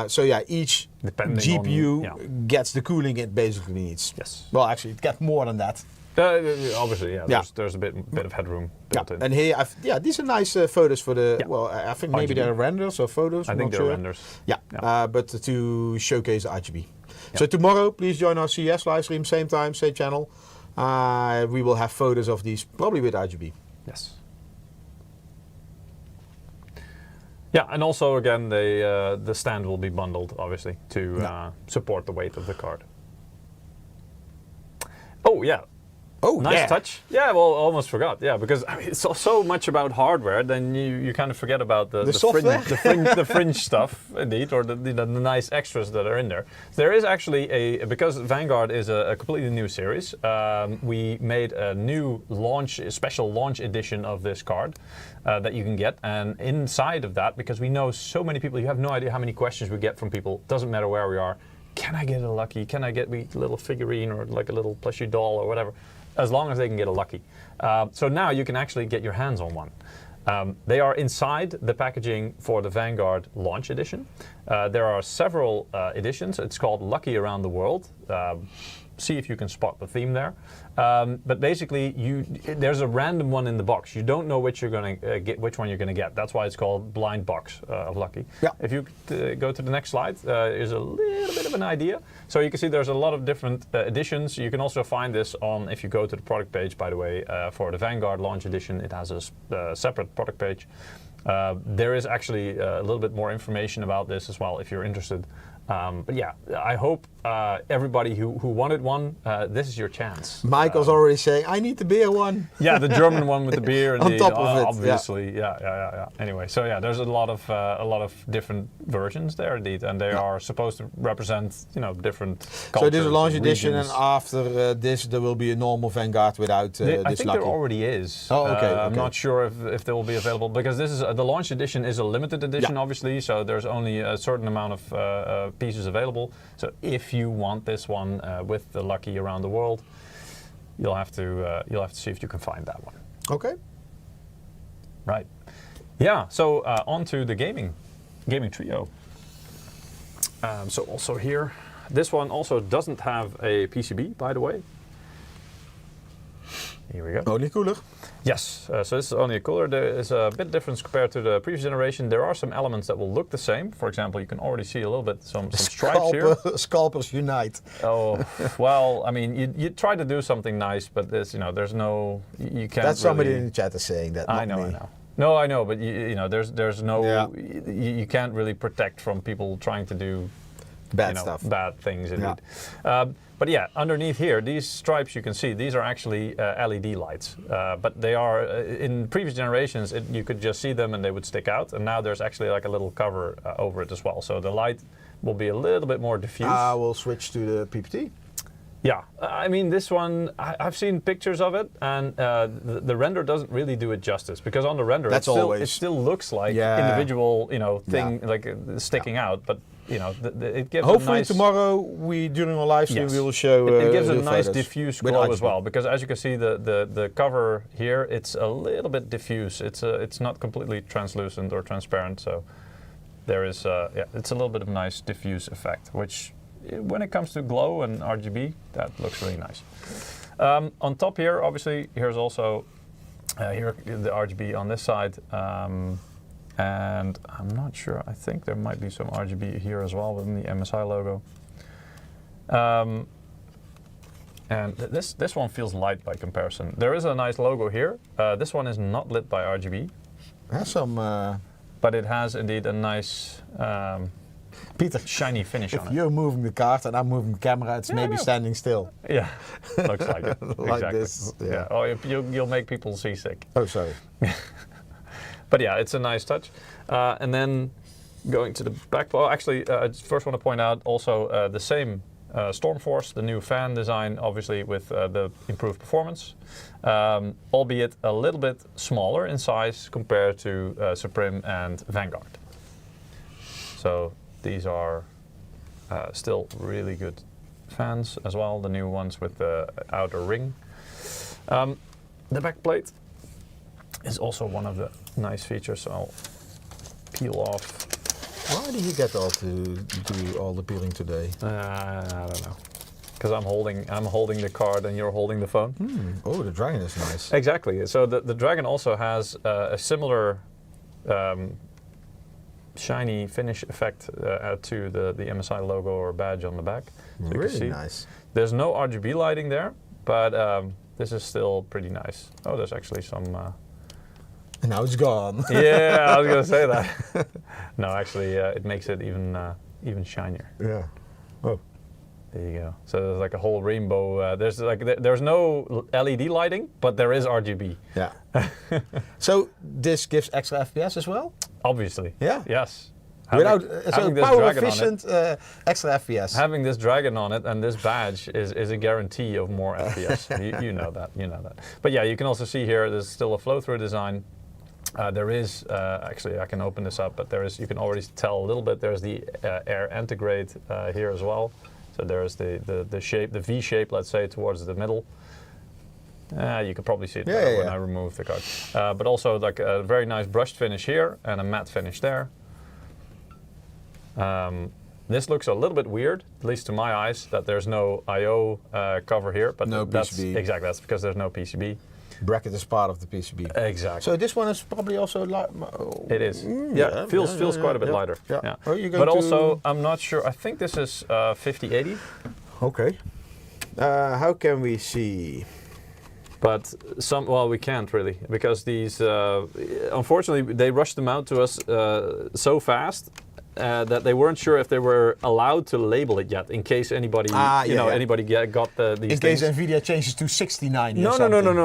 So yeah, each Depending GPU on, gets the cooling it basically needs. Yes. Well, actually, it gets more than that. Obviously, yeah. There's a bit of headroom built in. And here, these are nice photos for the. Yeah. Well, I think maybe RGB. they're renders or photos. I I'm think not they're sure. renders. Yeah, but to showcase RGB. So tomorrow, please join our CES live stream, same time, same channel. We will have photos of these, probably with RGB. Yes. Yeah, and also again, the stand will be bundled, obviously, to support the weight of the card. Oh yeah. Oh, nice touch. Yeah, well, almost forgot. Yeah, because I mean, it's so much about hardware, then you kind of forget about the software, the fringe stuff, indeed, or the nice extras that are in there. There is actually because Vanguard is a completely new series. We made a new special launch edition of this card that you can get, and inside of that, because we know so many people, you have no idea how many questions we get from people. Doesn't matter where we are. Can I get a Lucky? Can I get a little figurine or like a little plushie doll or whatever? As long as they can get a Lucky. So now you can actually get your hands on one. They are inside the packaging for the Vanguard Launch Edition. There are several editions. It's called Lucky Around the World. See if you can spot the theme there. But basically, there's a random one in the box. You don't know which you're going to get, which one you're going to get. That's why it's called blind box of Lucky. Yeah. If you go to the next slide, there's a little bit of an idea. So you can see there's a lot of different editions. You can also find this on, if you go to the product page, by the way, for the Vanguard Launch Edition, it has a separate product page. There is actually a little bit more information about this as well, if you're interested. But yeah, I hope everybody who wanted one, this is your chance. Michael's already saying, I need the beer one. Yeah, the German one with the beer, On indeed, top of it, obviously. Yeah. Anyway, so yeah, there's a lot of different versions there, indeed, and they are supposed to represent, different cultures. So this is a launch edition, regions. and after this, there will be a normal Vanguard without this I think Lucky. there already is. Oh, okay. I'm not sure if they will be available, because this is the launch edition is a limited edition, obviously. So there's only a certain amount of pieces available. So if you want this one with the Lucky Around the World, you'll have to see if you can find that one. Okay. Right. Yeah. So on to the gaming trio. So also here, this one also doesn't have a PCB, by the way. Here we go. Only cooler. Yes, so this is only a cooler. There is a bit difference compared to the previous generation. There are some elements that will look the same. For example, you can already see a little bit some stripes here. Scalpers unite. Oh, well, I mean, you try to do something nice, but there's no, you can't. That's somebody really, in the chat is saying that. I not know, me. I know. No, I know, but there's no, you can't really protect from people trying to do bad stuff, bad things indeed. But yeah, underneath here, these stripes you can see, these are actually LED lights. But they are, in previous generations, you could just see them and they would stick out. And now there's actually like a little cover over it as well. So the light will be a little bit more diffuse. We'll switch to the PPT. Yeah, I mean, this one, I've seen pictures of it, and the render doesn't really do it justice, because on the render, it still looks like individual, thing, like sticking out, but it gives hopefully a nice, tomorrow during our live stream we will show it gives a nice photos diffuse glow as well, because as you can see the cover here, it's a little bit diffuse. It's not completely translucent or transparent, so there is it's a little bit of a nice diffuse effect, which when it comes to glow and RGB, that looks really nice. On top here, obviously, here's also here the RGB on this side. And I'm not sure, I think there might be some RGB here as well within the MSI logo. And this one feels light by comparison. There is a nice logo here. This one is not lit by RGB. Has some... but it has indeed a nice Peter, shiny finish on it. If you're moving the card and I'm moving the camera, it's maybe standing still. Yeah, looks like it. Like exactly. this, Yeah. Oh, you'll make people seasick. Oh, sorry. But yeah, it's a nice touch. And then going to the back, well, actually, I first want to point out also the same Stormforce, the new fan design, obviously with the improved performance, albeit a little bit smaller in size compared to Suprim and Vanguard. So these are still really good fans as well, the new ones with the outer ring. The back plate is also one of the nice features, so I'll peel off. Why do you get all to do all the peeling today? I don't know. Because I'm holding the card and you're holding the phone. Oh, the dragon is nice. Exactly. So the dragon also has a similar shiny finish effect to the MSI logo or badge on the back. So really you can see nice. There's no RGB lighting there, but this is still pretty nice. Oh, there's actually some. And now it's gone. Yeah, I was gonna say that. No, actually, it makes it even shinier. Yeah. Oh. There you go. So there's like a whole rainbow. There's no LED lighting, but there is RGB. Yeah. So this gives extra FPS as well? Obviously. Yeah. Yes. Without having this power dragon efficient extra FPS. Having this dragon on it and this badge is a guarantee of more FPS. you know that. You know that. But yeah, you can also see here there's still a flow-through design. There is actually I can open this up, but there is you can already tell a little bit. There's the air integrate here as well. So there's the shape, the V shape, let's say, towards the middle. You could probably see it better when I remove the card. But also like a very nice brushed finish here and a matte finish there. This looks a little bit weird, at least to my eyes, that there's no I/O cover here. But no PCB. Exactly, that's because there's no PCB. Bracket is part of the PCB. Exactly. So this one is probably also light. It is. Feels quite a bit lighter. Yeah. But also, I'm not sure. I think this is 5080. Okay. How can we see? But we can't really, because these, unfortunately, they rushed them out to us so fast that they weren't sure if they were allowed to label it yet, in case anybody, anybody got these. In case Nvidia changes to 69. No,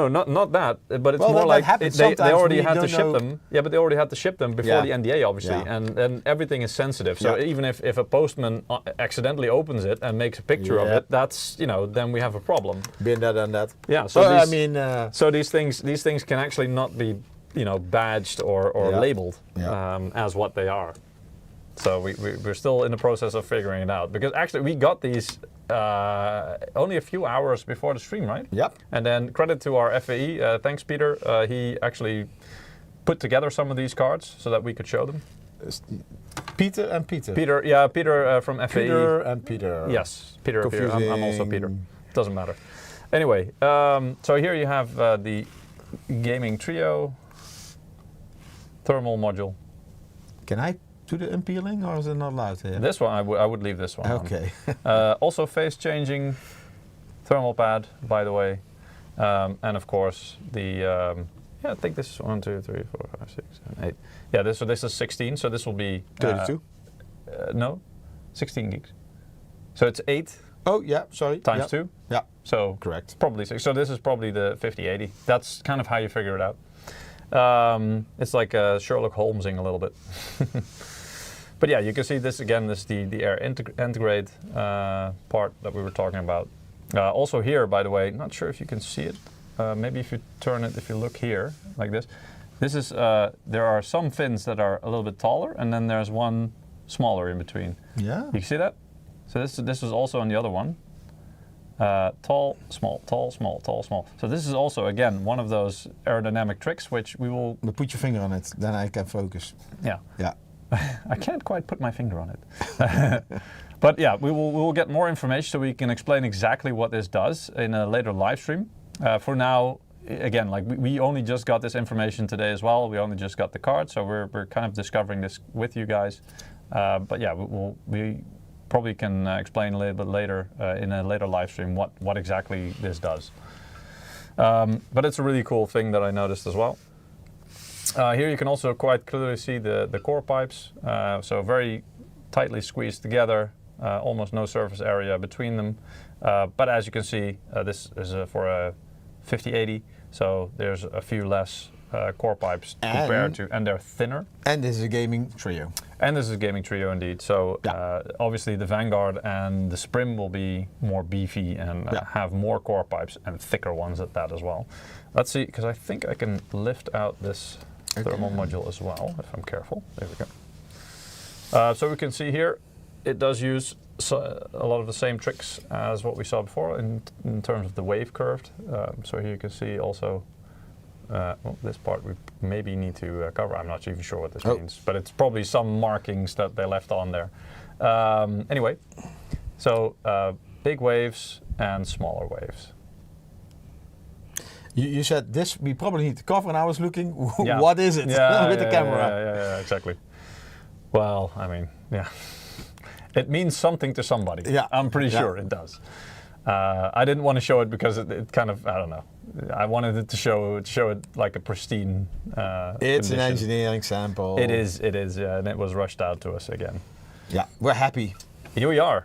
not that. But it's more like they already had to ship them. Yeah, but they already had to ship them before the NDA, obviously, and everything is sensitive. So even if a postman accidentally opens it and makes a picture of it, that's then we have a problem. Been there, done that. Yeah. So so these things can actually not be badged or labeled as what they are. So we're still in the process of figuring it out, because actually we got these only a few hours before the stream, right? Yep. And then credit to our FAE, thanks Peter, he actually put together some of these cards so that we could show them. Peter and Peter. Peter from FAE. Peter and Peter. Yes, Peter. I'm also Peter. Doesn't matter. Anyway, so here you have the gaming Trio thermal module. Can I do the unpeeling, or is it not allowed here? This one, I would leave this one. Okay. Also phase changing thermal pad, by the way, and of course the I think this is 1, 2, 3, 4, 5, 6, 7, 8. Yeah, this is 16, so this will be 32. No, 16 gigs. So it's 8. Oh yeah, sorry. Times 2. Yeah. So correct. Probably 6. So this is probably the 5080. That's kind of how you figure it out. It's like Sherlock Holmesing a little bit. But yeah, you can see this again. This is the air integrate part that we were talking about. Also here, by the way, not sure if you can see it. Maybe if you turn it, if you look here like this. This is there are some fins that are a little bit taller, and then there's one smaller in between. Yeah. You see that? So this is also on the other one. Tall, small, tall, small, tall, small. So this is also, again, one of those aerodynamic tricks which we will... Put your finger on it, then I can focus. Yeah. Yeah. I can't quite put my finger on it. But yeah, we will get more information so we can explain exactly what this does in a later live stream. For now, again, like we only just got this information today as well. We only just got the card, so we're kind of discovering this with you guys. But yeah, we probably can explain a little bit later in a later live stream what exactly this does. But it's a really cool thing that I noticed as well. Here you can also quite clearly see the core pipes, so very tightly squeezed together, almost no surface area between them. But as you can see, this is for a 5080, so there's a few less core pipes compared to, and they're thinner. And this is a gaming Trio. And this is a gaming Trio indeed. So obviously the Vanguard and the Suprim will be more beefy and have more core pipes and thicker ones at that as well. Let's see, because I think I can lift out this thermal module as well, if I'm careful. There we go. So we can see here, it does use a lot of the same tricks as what we saw before in terms of the wave curved. So here you can see also well, this part we maybe need to cover. I'm not even sure what this means, but it's probably some markings that they left on there. Anyway, so big waves and smaller waves. You said this we probably need to cover, and I was looking, what is it with the camera? Yeah, exactly. Well, I mean, yeah. It means something to somebody. Yeah. I'm pretty sure it does. I didn't want to show it because it kind of, I don't know. I wanted it to show it like a pristine It's condition. an engineering sample. It is, yeah, and it was rushed out to us again. Yeah, we're happy. Here we are,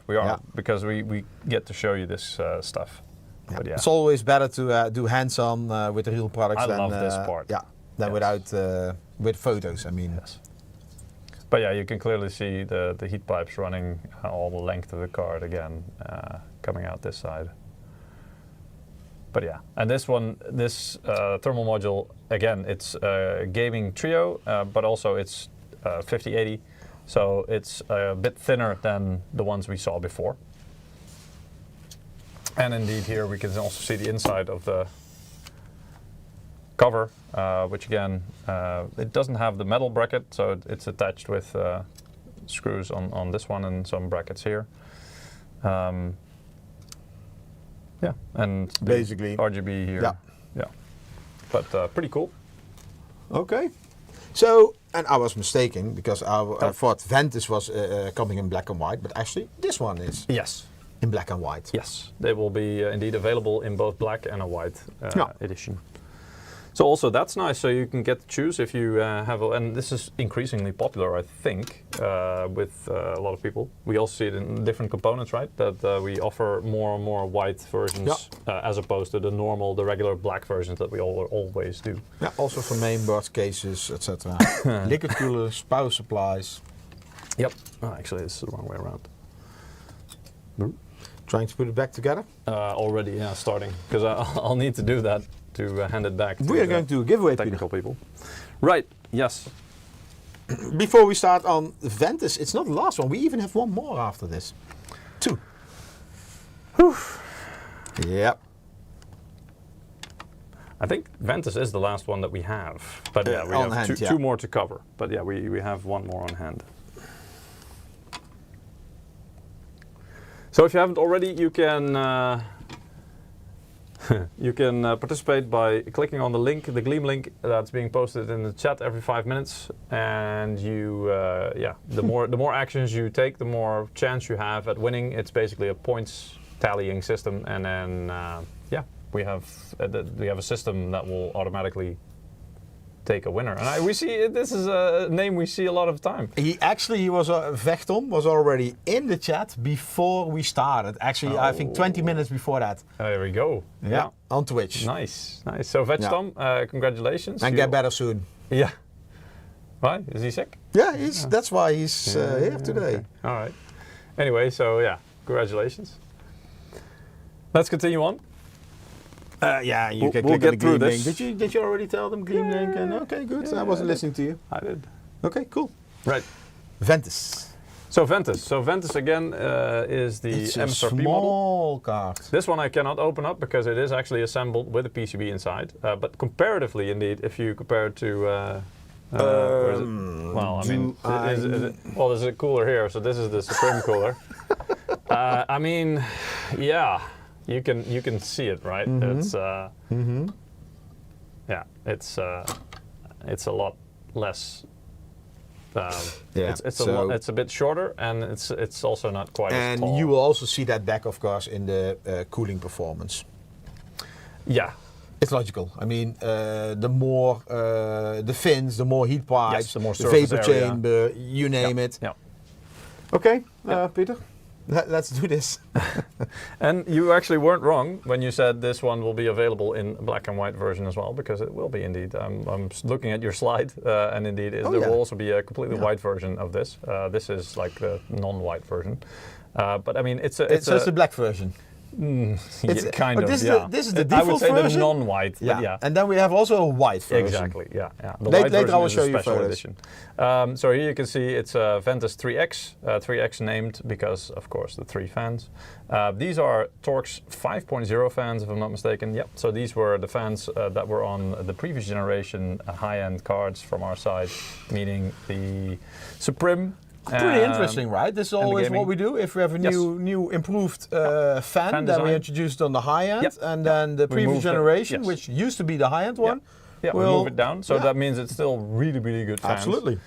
because we get to show you this stuff. Yeah. But yeah. It's always better to do hands-on with the real products I than love this part. Yeah, than without with photos. I mean. Yes. But yeah, you can clearly see the heat pipes running all the length of the card again, coming out this side. But yeah, and this thermal module, again, it's gaming Trio, but also it's 5080, so it's a bit thinner than the ones we saw before. And indeed here we can also see the inside of the cover, which again, it doesn't have the metal bracket, so it's attached with screws on this one and some brackets here. Yeah, and basically RGB here. Yeah. But pretty cool. Okay. So, and I was mistaken because I thought Ventus was coming in black and white, but actually this one is. Yes. In black and white. Yes, they will be indeed available in both black and a white edition. So also that's nice. So you can get to choose if you have, and this is increasingly popular, I think, with a lot of people. We also see it in different components, right? That we offer more and more white versions as opposed to the regular black versions that we always do. Yeah, also for mainboard cases, etc. Liquid coolers, power supplies. Yep. Oh, actually, this is the wrong way around. Trying to put it back together? Already, yeah, starting. Because I'll need to do that to hand it back to we are going to do a giveaway, technical people. Right, yes. Before we start on Ventus, it's not the last one. We even have one more after this. 2. Whew. Yep. I think Ventus is the last one that we have. But yeah, we have two more to cover. But yeah, we have one more on hand. So if you haven't already, you can participate by clicking on the link, the Gleam link that's being posted in the chat every 5 minutes. And you, the more actions you take, the more chance you have at winning. It's basically a points tallying system, and then we have a system that will automatically take a winner. And we see this is a name we see a lot of the time. He was Vechton was already in the chat before we started. Actually, I think 20 minutes before that. There we go. Yeah, on Twitch. Nice. So Vechton, congratulations. And get better soon. Yeah. Why? Is he sick? Yeah, that's why he's here today. Okay. All right. Anyway, so yeah, congratulations. Let's continue on. You can click on the Gleam link. Did you already tell them Gleam link? And okay, good. I wasn't listening to you. I did. Okay, cool. Right. Ventus. So Ventus again is the MSRP model. Small card. This one I cannot open up because it is actually assembled with a PCB inside. But comparatively, indeed, if you compare it to, where is it? Well, I mean, there's a cooler here, so this is the Suprim cooler. I mean, yeah. You can see it, right? It's it's a lot less. It's a bit shorter, and it's also not quite as tall. And you will also see that back, of course, in the cooling performance. Yeah. It's logical. I mean, the more the fins, the more heat pipes, the more the vapor chamber, you name it. Yeah. Okay, Peter. Let's do this. And you actually weren't wrong when you said this one will be available in black and white version as well, because it will be indeed. I'm looking at your slide, and indeed there will also be a completely white version of this. This is like the non-white version, but I mean it's a black version. Kind of, this yeah. This is the I default would say version? the non-white, but yeah. And then we have also a white version. Exactly, yeah. The Later white I version will is show a you special photos. edition. So here you can see it's a Ventus 3X, 3X named because, of course, the 3 fans. These are Torque's 5.0 fans, if I'm not mistaken. Yep, so these were the fans that were on the previous generation high-end cards from our side, meaning the Suprim. Pretty interesting, right? This is always what we do. If we have a new improved fan, then we introduce it on the high end, and then the previous generation, which used to be the high end one, we move it down. So that means it's still really, really good fans. Absolutely.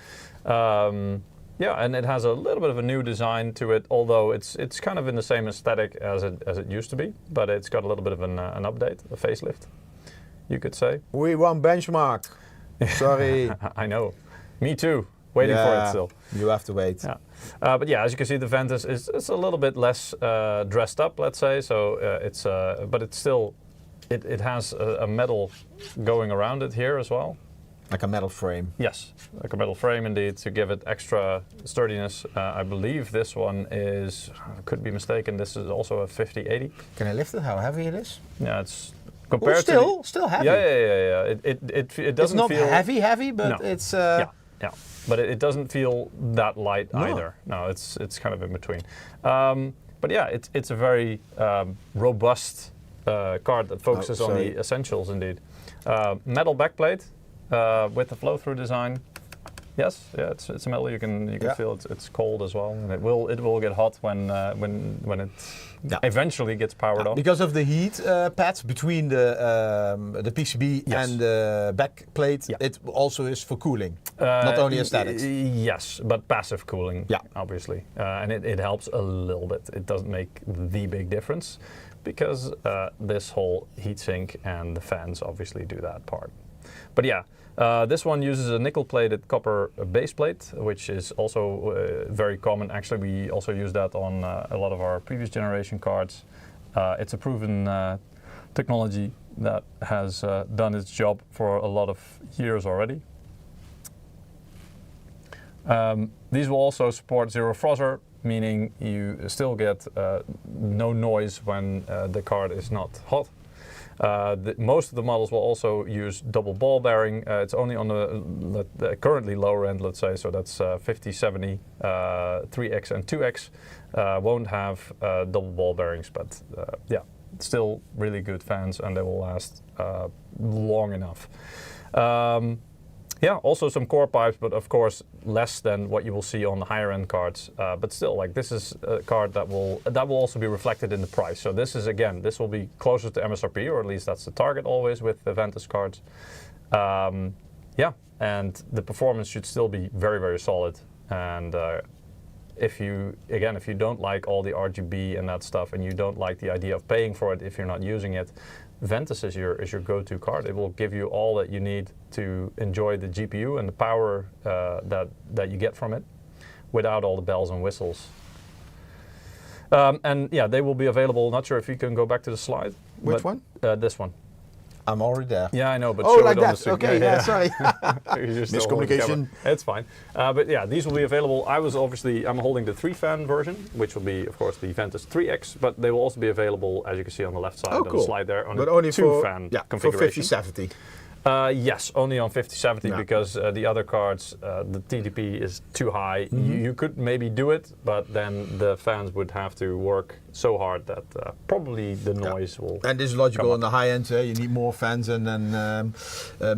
And it has a little bit of a new design to it, although it's kind of in the same aesthetic as it used to be, but it's got a little bit of an update, a facelift, you could say. We want benchmark. Sorry. I know. Me too. Waiting for it still. You have to wait. Yeah. But yeah, as you can see, the Ventus is a little bit less dressed up, let's say. So but it's still, it has a metal going around it here as well. Like a metal frame. Yes, like a metal frame indeed, to give it extra sturdiness. I believe this one is, I could be mistaken, this is also a 5080. Can I lift it? How heavy it is? Yeah, it's compared to still heavy. Yeah. It doesn't feel. It's not feel heavy, but no. it's. Yeah. But it doesn't feel that light either. No, it's kind of in between. But yeah, it's a very robust card that focuses on the essentials indeed. Metal backplate with the flow-through design. Yes, yeah, it's a metal. You can feel it's cold as well, and it will get hot when it eventually gets powered on. Because of the heat pads between the PCB and the back plate, it also is for cooling, not only aesthetics. Yes, but passive cooling, obviously, and it helps a little bit. It doesn't make the big difference because this whole heatsink and the fans obviously do that part. But yeah. This one uses a nickel-plated copper base plate, which is also very common. Actually, we also use that on a lot of our previous generation cards. It's a proven technology that has done its job for a lot of years already. These will also support zero frozer, meaning you still get no noise when the card is not hot. Most of the models will also use double ball bearing. It's only on the currently lower end, let's say, so that's 5070, 3X and 2X. Won't have double ball bearings, but yeah, still really good fans, and they will last long enough. Yeah, also some core pipes, but of course less than what you will see on the higher end cards. But still, like, this is a card that will also be reflected in the price. So this is, again, this will be closer to MSRP, or at least that's the target always with the Ventus cards. Yeah, and the performance should still be very, very solid. And if you don't like all the RGB and that stuff, and you don't like the idea of paying for it if you're not using it, Ventus is your go-to card. It will give you all that you need to enjoy the GPU and the power that you get from it, without all the bells and whistles. And yeah, they will be available. Not sure if you can go back to the slide. Which one? This one. I'm already there. Yeah, I know, but show like it on that. The screen. Okay, sorry. Miscommunication. It's fine. But yeah, these will be available. I'm holding the 3-fan version, which will be, of course, the Ventus 3X, but they will also be available, as you can see on the left side of the slide there, on the 2-fan configuration. For 5070. Yes, only on 5070 because the other cards, the TDP is too high. You could maybe do it, but then the fans would have to work so hard that probably the noise will. And this is logical on the high end. You need more fans, and then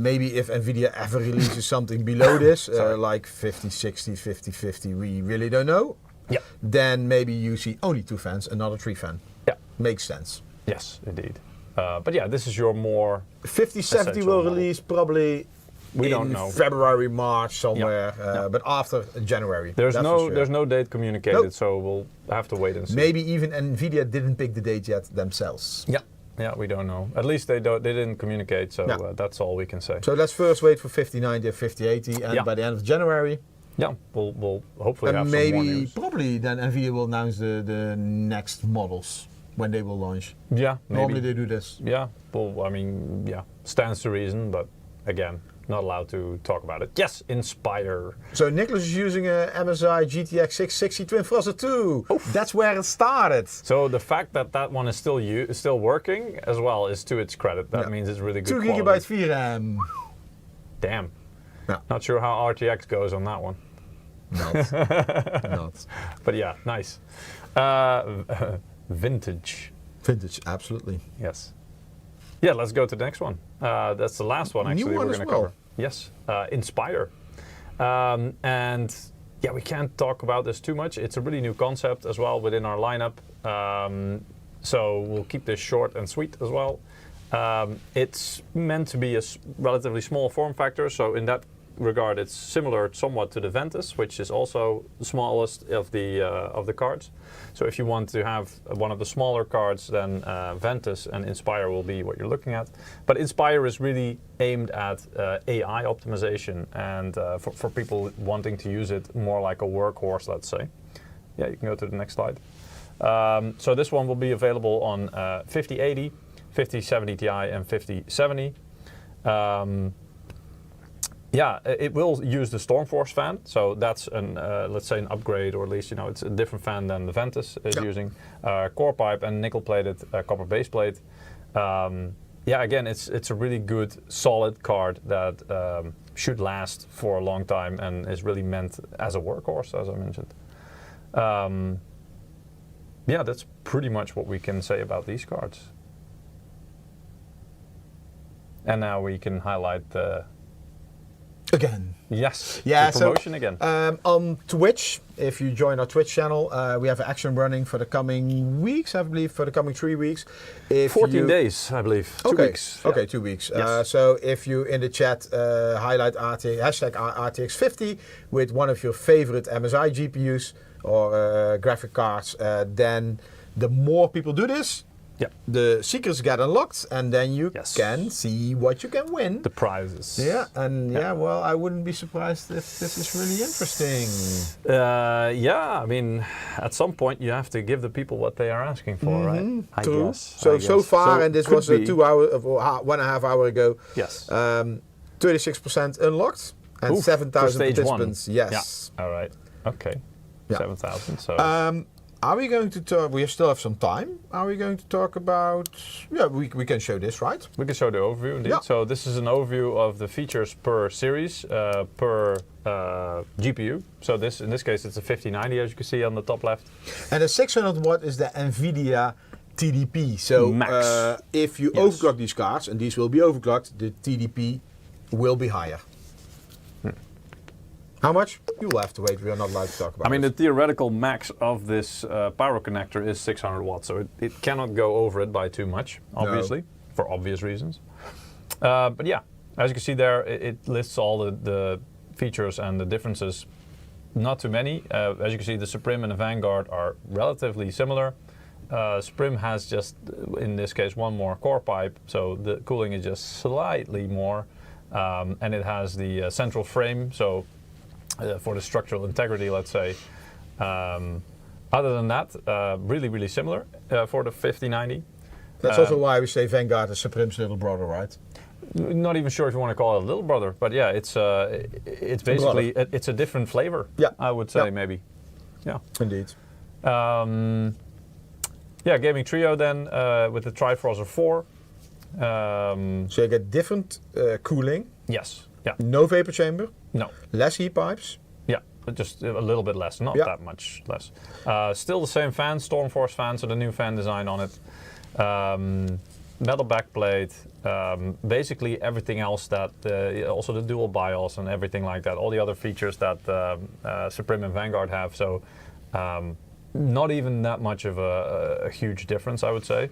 maybe if Nvidia ever releases something below this, like 5060, 5050, we really don't know. Yeah. Then maybe you see only 2 fans, another 3-fan. Yeah. Makes sense. Yes, indeed. But yeah, this is your more 5070 will release probably in February, March somewhere, but after January. There's no date communicated, so we'll have to wait and see. Maybe even Nvidia didn't pick the date yet themselves. Yeah, we don't know. At least they didn't communicate, so that's all we can say. So let's first wait for 5090 and 5080, and by the end of January. Yeah, we'll hopefully have some more news. Probably then Nvidia will announce the next models when they will launch. Yeah, maybe. Normally they do this. Yeah, well, I mean, stands to reason, but again, not allowed to talk about it. Yes, Inspire. So Nicholas is using a MSI GTX 660 Twin Thruster 2. Oof. That's where it started. So the fact that that one is still working as well is to its credit. That means it's really good 2 quality. gigabyte VRAM. Damn. Yeah. Not sure how RTX goes on that one. Not. But yeah, nice. Vintage. Vintage, absolutely. Yes. Yeah, let's go to the next one. That's the last one actually we're going to cover. Yes, Inspire. And yeah, we can't talk about this too much. It's a really new concept as well within our lineup. So we'll keep this short and sweet as well. It's meant to be a relatively small form factor. So in that regard, it's similar somewhat to the Ventus, which is also the smallest of the cards. So if you want to have one of the smaller cards, then Ventus and Inspire will be what you're looking at. But Inspire is really aimed at AI optimization and for people wanting to use it more like a workhorse, let's say. Yeah, you can go to the next slide. So this one will be available on 5080, 5070 Ti, and 5070. Yeah, it will use the Stormforce fan, so that's let's say an upgrade, or at least it's a different fan than the Ventus is using. Core pipe and nickel-plated copper base plate. Yeah, again, it's a really good, solid card that should last for a long time and is really meant as a workhorse, as I mentioned. Yeah, that's pretty much what we can say about these cards. And now we can highlight the... Again. Yes, yeah, the promotion again. On Twitch, if you join our Twitch channel, we have an action running for the coming weeks, I believe, for the coming 3 weeks. 14 days, I believe. 2 weeks. Okay, yeah. 2 weeks. Yes. So if you in the chat highlight hashtag RTX50 with one of your favorite MSI GPUs or graphic cards, then the more people do this, the secrets get unlocked, and then you can see what you can win. The prizes. Yeah, and well, I wouldn't be surprised if this is really interesting. Yeah, I mean, at some point you have to give the people what they are asking for, right? I guess. So far, and this was 2 hours, 1.5 hours ago. Yes. 36% unlocked and 7,000 participants. One. Yes. Yeah. All right. Okay. 7,000. So. Are we going to talk? We still have some time. Are we going to talk about? Yeah, we can show this, right? We can show the overview indeed. Yeah. So this is an overview of the features per series, per GPU. So in this case, it's a 5090, as you can see on the top left. And the 600 watt is the Nvidia TDP. So if you overclock these cards, and these will be overclocked, the TDP will be higher. How much? You will have to wait. We are not allowed to talk about it. I mean, the theoretical max of this pyro connector is 600 watts, so it cannot go over it by too much, obviously, for obvious reasons. But yeah, as you can see there, it lists all the features and the differences. Not too many. As you can see, the Suprim and the Vanguard are relatively similar. Suprim has just, in this case, one more core pipe, so the cooling is just slightly more. And it has the central frame, so for the structural integrity, let's say. Other than that, really, really similar for the 5090. That's also why we say Vanguard is Suprim's little brother, right? Not even sure if you want to call it a little brother, but yeah, it's basically it's a different flavor. Yeah, I would say maybe. Yeah, indeed. Yeah, gaming trio then with the Triforcer 4. So you get different cooling. Yes. Yeah. No vapor chamber. No. Less heat pipes. Yeah, but just a little bit less, not that much less. Still the same fan, Stormforce fan, so the new fan design on it. Metal backplate, basically everything else that, also the dual BIOS and everything like that, all the other features that Suprim and Vanguard have, so not even that much of a huge difference, I would say.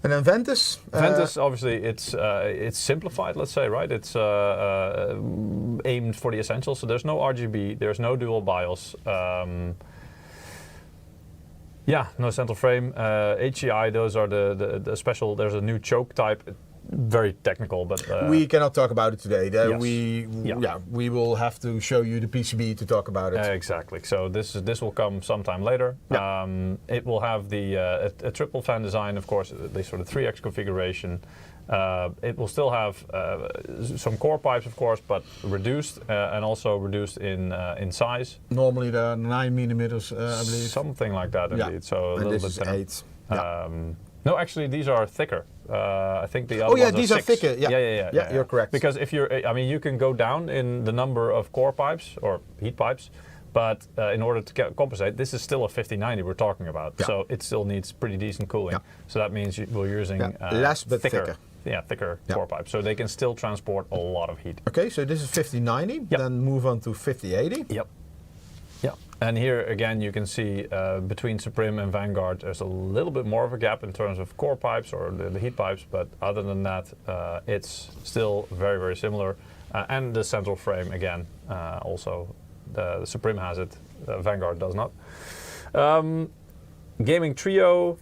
And then Ventus? Ventus, obviously, it's simplified, let's say, right? It's aimed for the essentials, so there's no RGB, there's no dual BIOS. Yeah, no central frame. HCI, those are the special, there's a new choke type. Very technical, but... we cannot talk about it today. We will have to show you the PCB to talk about it. Exactly. So this will come sometime later. Yeah. It will have the a triple fan design, of course, at least for the 3X configuration. It will still have some core pipes, of course, but reduced and also reduced in size. Normally they're 9 millimeters, I believe. Something like that, indeed. Yeah. So a and little this bit is thinner. 8. No, actually, these are thicker. I think the other ones these are 6. thicker. Yeah, you're correct. Because if I mean, you can go down in the number of core pipes or heat pipes, but in order to compensate, this is still a 5090 we're talking about. Yeah. So it still needs pretty decent cooling. Yeah. So that means we're using less but thicker. Yeah, thicker core pipes, so they can still transport a lot of heat. Okay, so this is 5090. Yep. Then move on to 5080. Yep. Yeah, and here again you can see between Suprim and Vanguard there's a little bit more of a gap in terms of core pipes or the heat pipes, but other than that it's still very, very similar. And the central frame again, also the Suprim has it, Vanguard does not. Gaming Trio,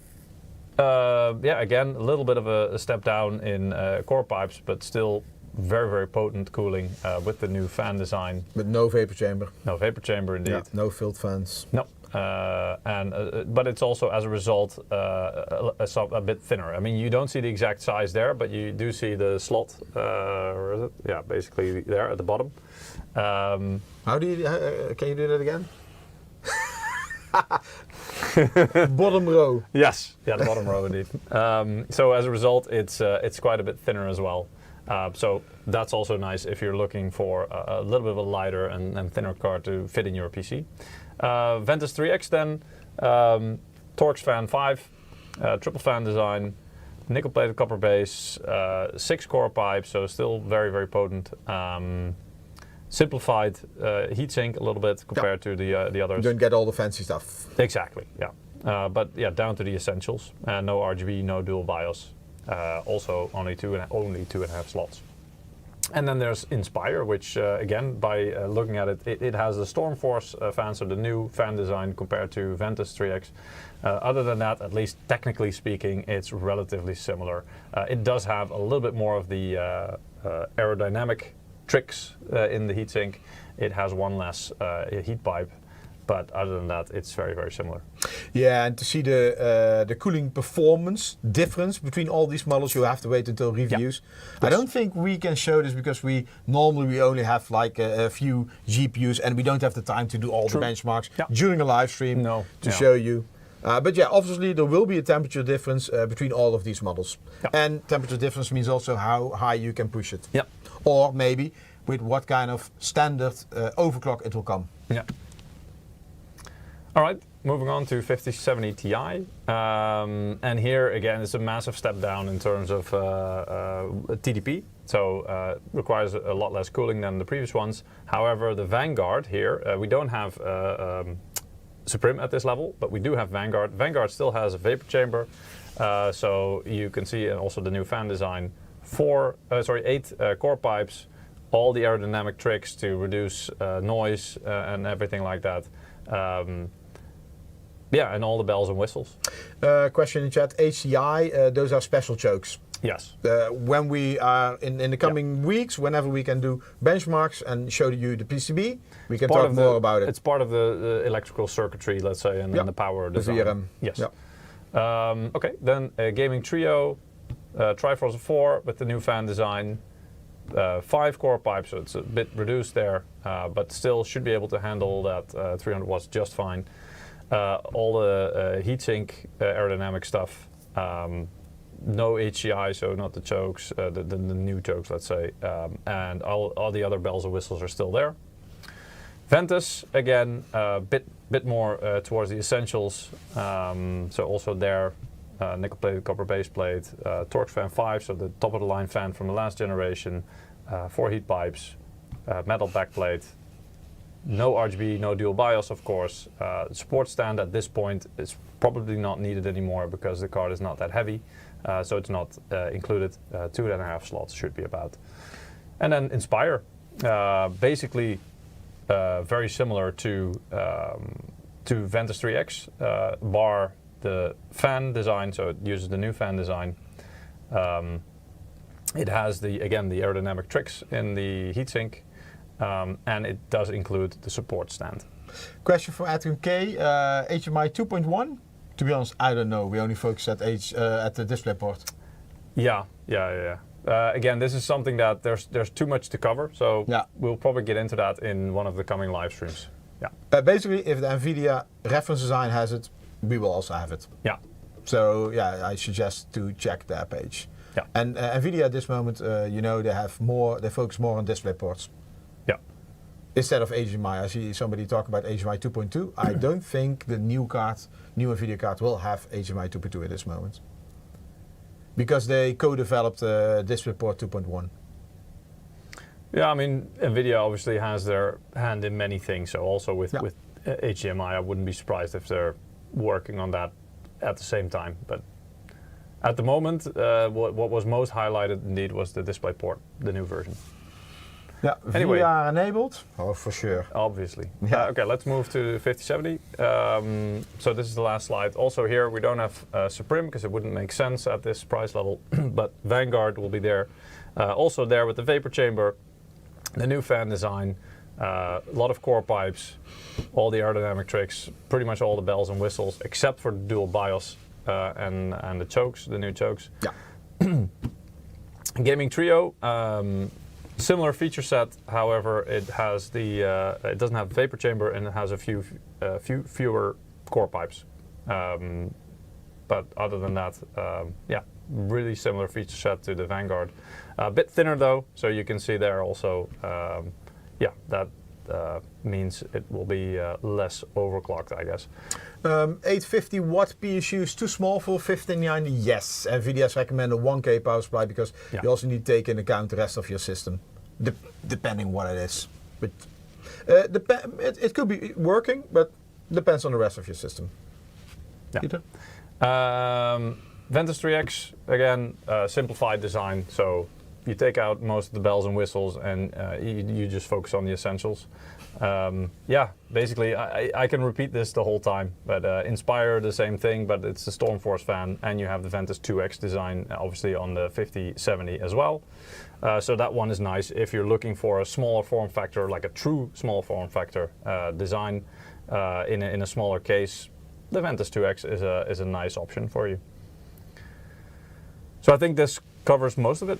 again a little bit of a step down in core pipes, but still very, very potent cooling with the new fan design. But no vapor chamber. No vapor chamber, indeed. Yeah, no filled fans. No, but it's also as a result a bit thinner. I mean, you don't see the exact size there, but you do see the slot. Where is it? Yeah, basically there at the bottom. How do you? Can you do that again? Bottom row. Yes, yeah, the bottom row indeed. So as a result, it's quite a bit thinner as well. So that's also nice if you're looking for a little bit of a lighter and thinner card to fit in your PC. Ventus 3X then, Torx fan 5, triple fan design, nickel plated copper base, 6 core pipes, so still very, very potent. Simplified heatsink a little bit compared to the others. You don't get all the fancy stuff. Exactly, yeah. But yeah, down to the essentials. No RGB, no dual BIOS. Also only two and a half slots. And then there's Inspire, which again, by looking at it, it has the Stormforce fan, so the new fan design compared to Ventus 3X. Other than that, at least technically speaking, it's relatively similar. It does have a little bit more of the aerodynamic tricks in the heatsink. It has one less heat pipe. But other than that, it's very, very similar. Yeah, and to see the cooling performance difference between all these models, you have to wait until reviews. Yeah. I don't think we can show this because we only have like a few GPUs and we don't have the time to do all the benchmarks during a live stream to show you. But yeah, obviously there will be a temperature difference between all of these models. Yeah. And temperature difference means also how high you can push it. Yeah. Or maybe with what kind of standard overclock it will come. Yeah. All right, moving on to 5070 Ti. And here again, it's a massive step down in terms of TDP. So requires a lot less cooling than the previous ones. However, the Vanguard here, we don't have Suprim at this level, but we do have Vanguard. Vanguard still has a vapor chamber. So you can see also the new fan design. 8 core pipes, all the aerodynamic tricks to reduce noise and everything like that. Yeah, and all the bells and whistles. Question in chat, HCI, those are special chokes. Yes. When we are in the coming weeks, whenever we can do benchmarks and show you the PCB, we can talk more about it. It's part of the electrical circuitry, let's say, and the power design. The VRM. Yes. Okay, then Gaming Trio, Triforce 4 with the new fan design. 5 core pipes, so it's a bit reduced there, but still should be able to handle that 300 watts just fine. All the heatsink aerodynamic stuff, no HCI, so not the chokes, the new chokes, let's say, and all the other bells and whistles are still there. Ventus, again, a bit more towards the essentials, so also there, nickel plated copper base plate, Torx fan 5, so the top of the line fan from the last generation, 4 heat pipes, metal backplate, no RGB, no dual BIOS, of course. Support stand at this point is probably not needed anymore because the card is not that heavy, so it's not included. 2.5 slots should be about. And then Inspire, basically very similar to Ventus 3X, bar the fan design, so it uses the new fan design. It has the aerodynamic tricks in the heatsink, and it does include the support stand. Question from Adrian K. HMI 2.1? To be honest, I don't know. We only focus at the DisplayPort. Yeah. Again, this is something that there's too much to cover, so we'll probably get into that in one of the coming live streams. Yeah. Basically, if the Nvidia reference design has it, we will also have it. Yeah. So I suggest to check their page. Yeah. And Nvidia at this moment, they focus more on display ports. Yeah. Instead of HDMI, I see somebody talk about HDMI 2.2. I don't think the new Nvidia card will have HDMI 2.2 at this moment. Because they co-developed DisplayPort 2.1. Yeah, I mean, Nvidia obviously has their hand in many things. So also with HDMI, I wouldn't be surprised if they're working on that at the same time. But at the moment, what was most highlighted indeed was the DisplayPort, the new version. Yeah, anyway, VR enabled? Oh, for sure. Obviously. Yeah. Okay, let's move to 5070. So this is the last slide. Also here, we don't have Suprim because it wouldn't make sense at this price level, but Vanguard will be there. Also there with the vapor chamber, the new fan design, a lot of core pipes, all the aerodynamic tricks, pretty much all the bells and whistles, except for the dual BIOS and the chokes, the new chokes. Yeah. Gaming Trio. Similar feature set, however, it has it doesn't have vapor chamber and it has a few fewer core pipes. But other than that, really similar feature set to the Vanguard. A bit thinner though, so you can see there also. That means it will be less overclocked, I guess. 850 watt PSU is too small for 1590. Yes, NVIDIA has recommended 1K power supply because you also need to take into account the rest of your system, depending what it is. But it could be working, but depends on the rest of your system. Yeah. Peter? Ventus 3X, again, simplified design. So you take out most of the bells and whistles and you just focus on the essentials. Basically, I can repeat this the whole time, but Inspire, the same thing, but it's the Stormforce fan, and you have the Ventus 2X design, obviously on the 5070 as well. So that one is nice if you're looking for a smaller form factor, like a true small form factor design in a smaller case. The Ventus 2X is a nice option for you. So I think this covers most of it.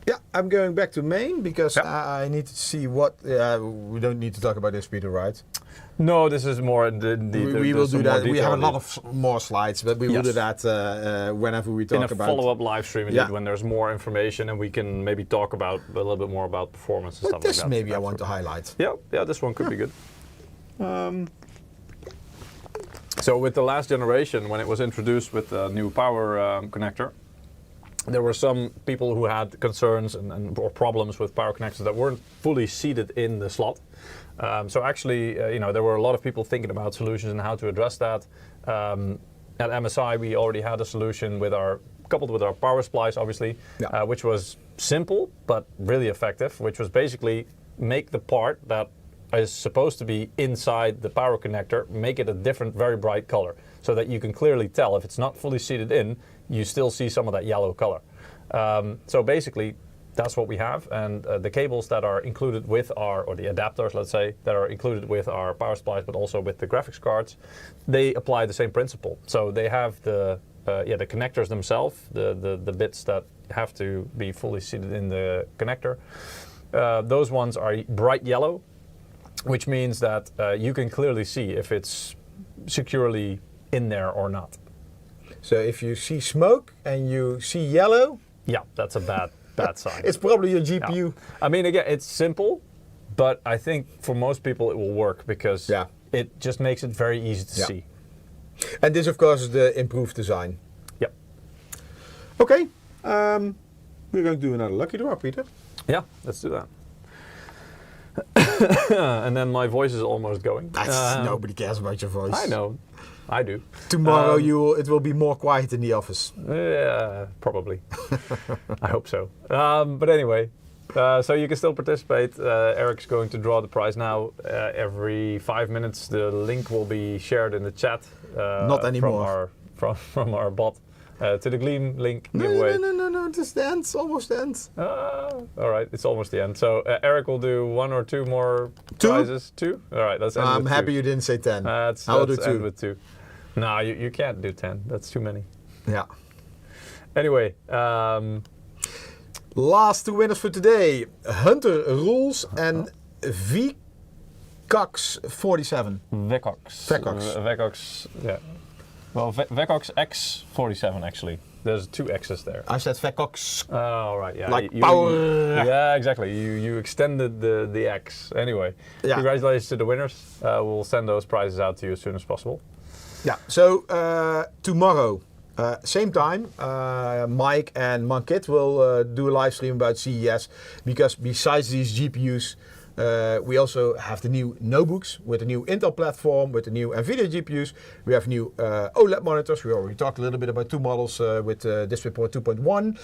Yeah, I'm going back to main because I need to see what. We don't need to talk about this, Peter, right? No, this is more. We will do that. We have a lot of more slides, but we will do that whenever we talk about. In a follow-up live stream, indeed, when there's more information and we can maybe talk about a little bit more about performance and stuff like that. This maybe I want to highlight. Yeah, this one could be good. So with the last generation, when it was introduced with the new power connector, there were some people who had concerns or problems with power connectors that weren't fully seated in the slot. So actually, there were a lot of people thinking about solutions and how to address that. At MSI, we already had a solution coupled with our power splice, obviously, which was simple but really effective, which was basically make the part that is supposed to be inside the power connector, make it a different, very bright color, so that you can clearly tell if it's not fully seated in, you still see some of that yellow color. So basically, that's what we have, and the cables that are included with or the adapters, let's say, that are included with our power supplies, but also with the graphics cards, they apply the same principle. So they have the connectors themselves, the bits that have to be fully seated in the connector. Those ones are bright yellow, which means that you can clearly see if it's securely in there or not. So if you see smoke and you see yellow, that's a bad sign. It's probably your GPU. Yeah. I mean, again, it's simple, but I think for most people it will work because it just makes it very easy to see. And this, of course, is the improved design. Yep. Okay, we're going to do another lucky draw, Peter. Yeah, let's do that. And then my voice is almost going. Nobody cares about your voice. I know. I do. Tomorrow it will be more quiet in the office. Yeah, probably. I hope so. But anyway, so you can still participate. Eric's going to draw the prize now. Every 5 minutes, the link will be shared in the chat. Not anymore. From our bot. To the Gleam link giveaway. No, this ends, almost ends. All right, it's almost the end. So Eric will do 1 or 2 more prizes. 2? All right, let's end with 2. I'm happy you didn't say 10. I'll do 2. End with 2. No, you can't do 10. That's too many. Yeah. Anyway, last two winners for today: Hunter Rules and VCOX 47. VCOX, yeah. Well, VCOX X47 actually. There's two X's there. I said VCOX. Oh, right, yeah. Like power. Yeah, exactly. You extended the X. Anyway, congratulations to the winners. We'll send those prizes out to you as soon as possible. Yeah, so tomorrow, same time, Mike and Mankit will do a live stream about CES, because besides these GPUs, we also have the new notebooks with the new Intel platform, with the new Nvidia GPUs. We have new OLED monitors. We already talked a little bit about two models with DisplayPort 2.1.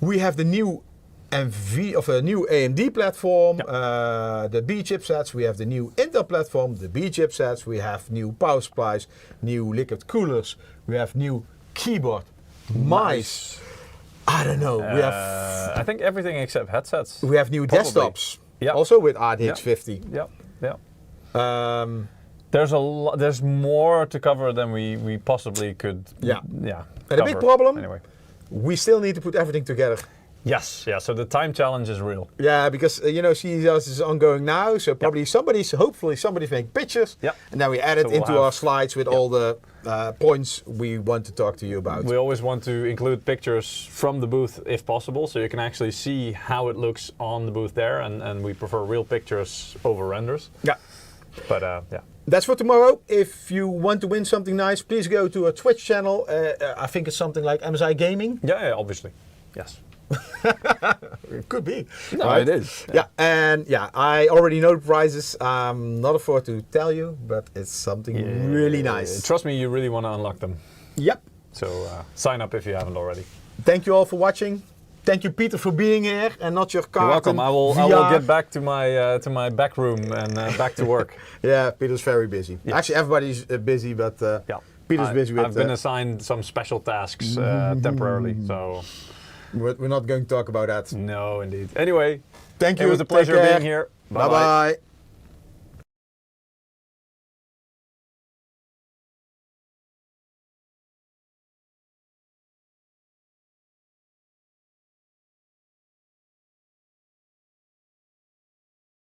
We have the new new AMD platform, the B chipsets. We have the new Intel platform, the B chipsets. We have new power supplies, new liquid coolers. We have new keyboard, mice. I don't know. We have. I think everything except headsets. We have new desktops. Yep. Also with RTX 50. Yep. There's more to cover than we possibly could. Yeah. And a big problem. Anyway, we still need to put everything together. Yes. Yeah. So the time challenge is real. Yeah, because CES is ongoing now, so probably hopefully somebody's making pictures, and then we add it into our slides with all the points we want to talk to you about. We always want to include pictures from the booth if possible, so you can actually see how it looks on the booth there, and we prefer real pictures over renders. Yeah. But That's for tomorrow. If you want to win something nice, please go to our Twitch channel. I think it's something like MSI Gaming. Yeah, obviously. Yes. It could be. No, right? It is. Yeah, and I already know the prizes. I'm not afford to tell you, but it's something really nice. Trust me, you really want to unlock them. Yep. So sign up if you haven't already. Thank you all for watching. Thank you, Peter, for being here and not your car. You're welcome. I will get back to my back room and back to work. Yeah, Peter's very busy. Yes. Actually, everybody's busy, but Peter's busy with. I've been assigned some special tasks temporarily, so. We're not going to talk about that. No, indeed. Anyway, thank you. It was a pleasure being here. Bye-bye.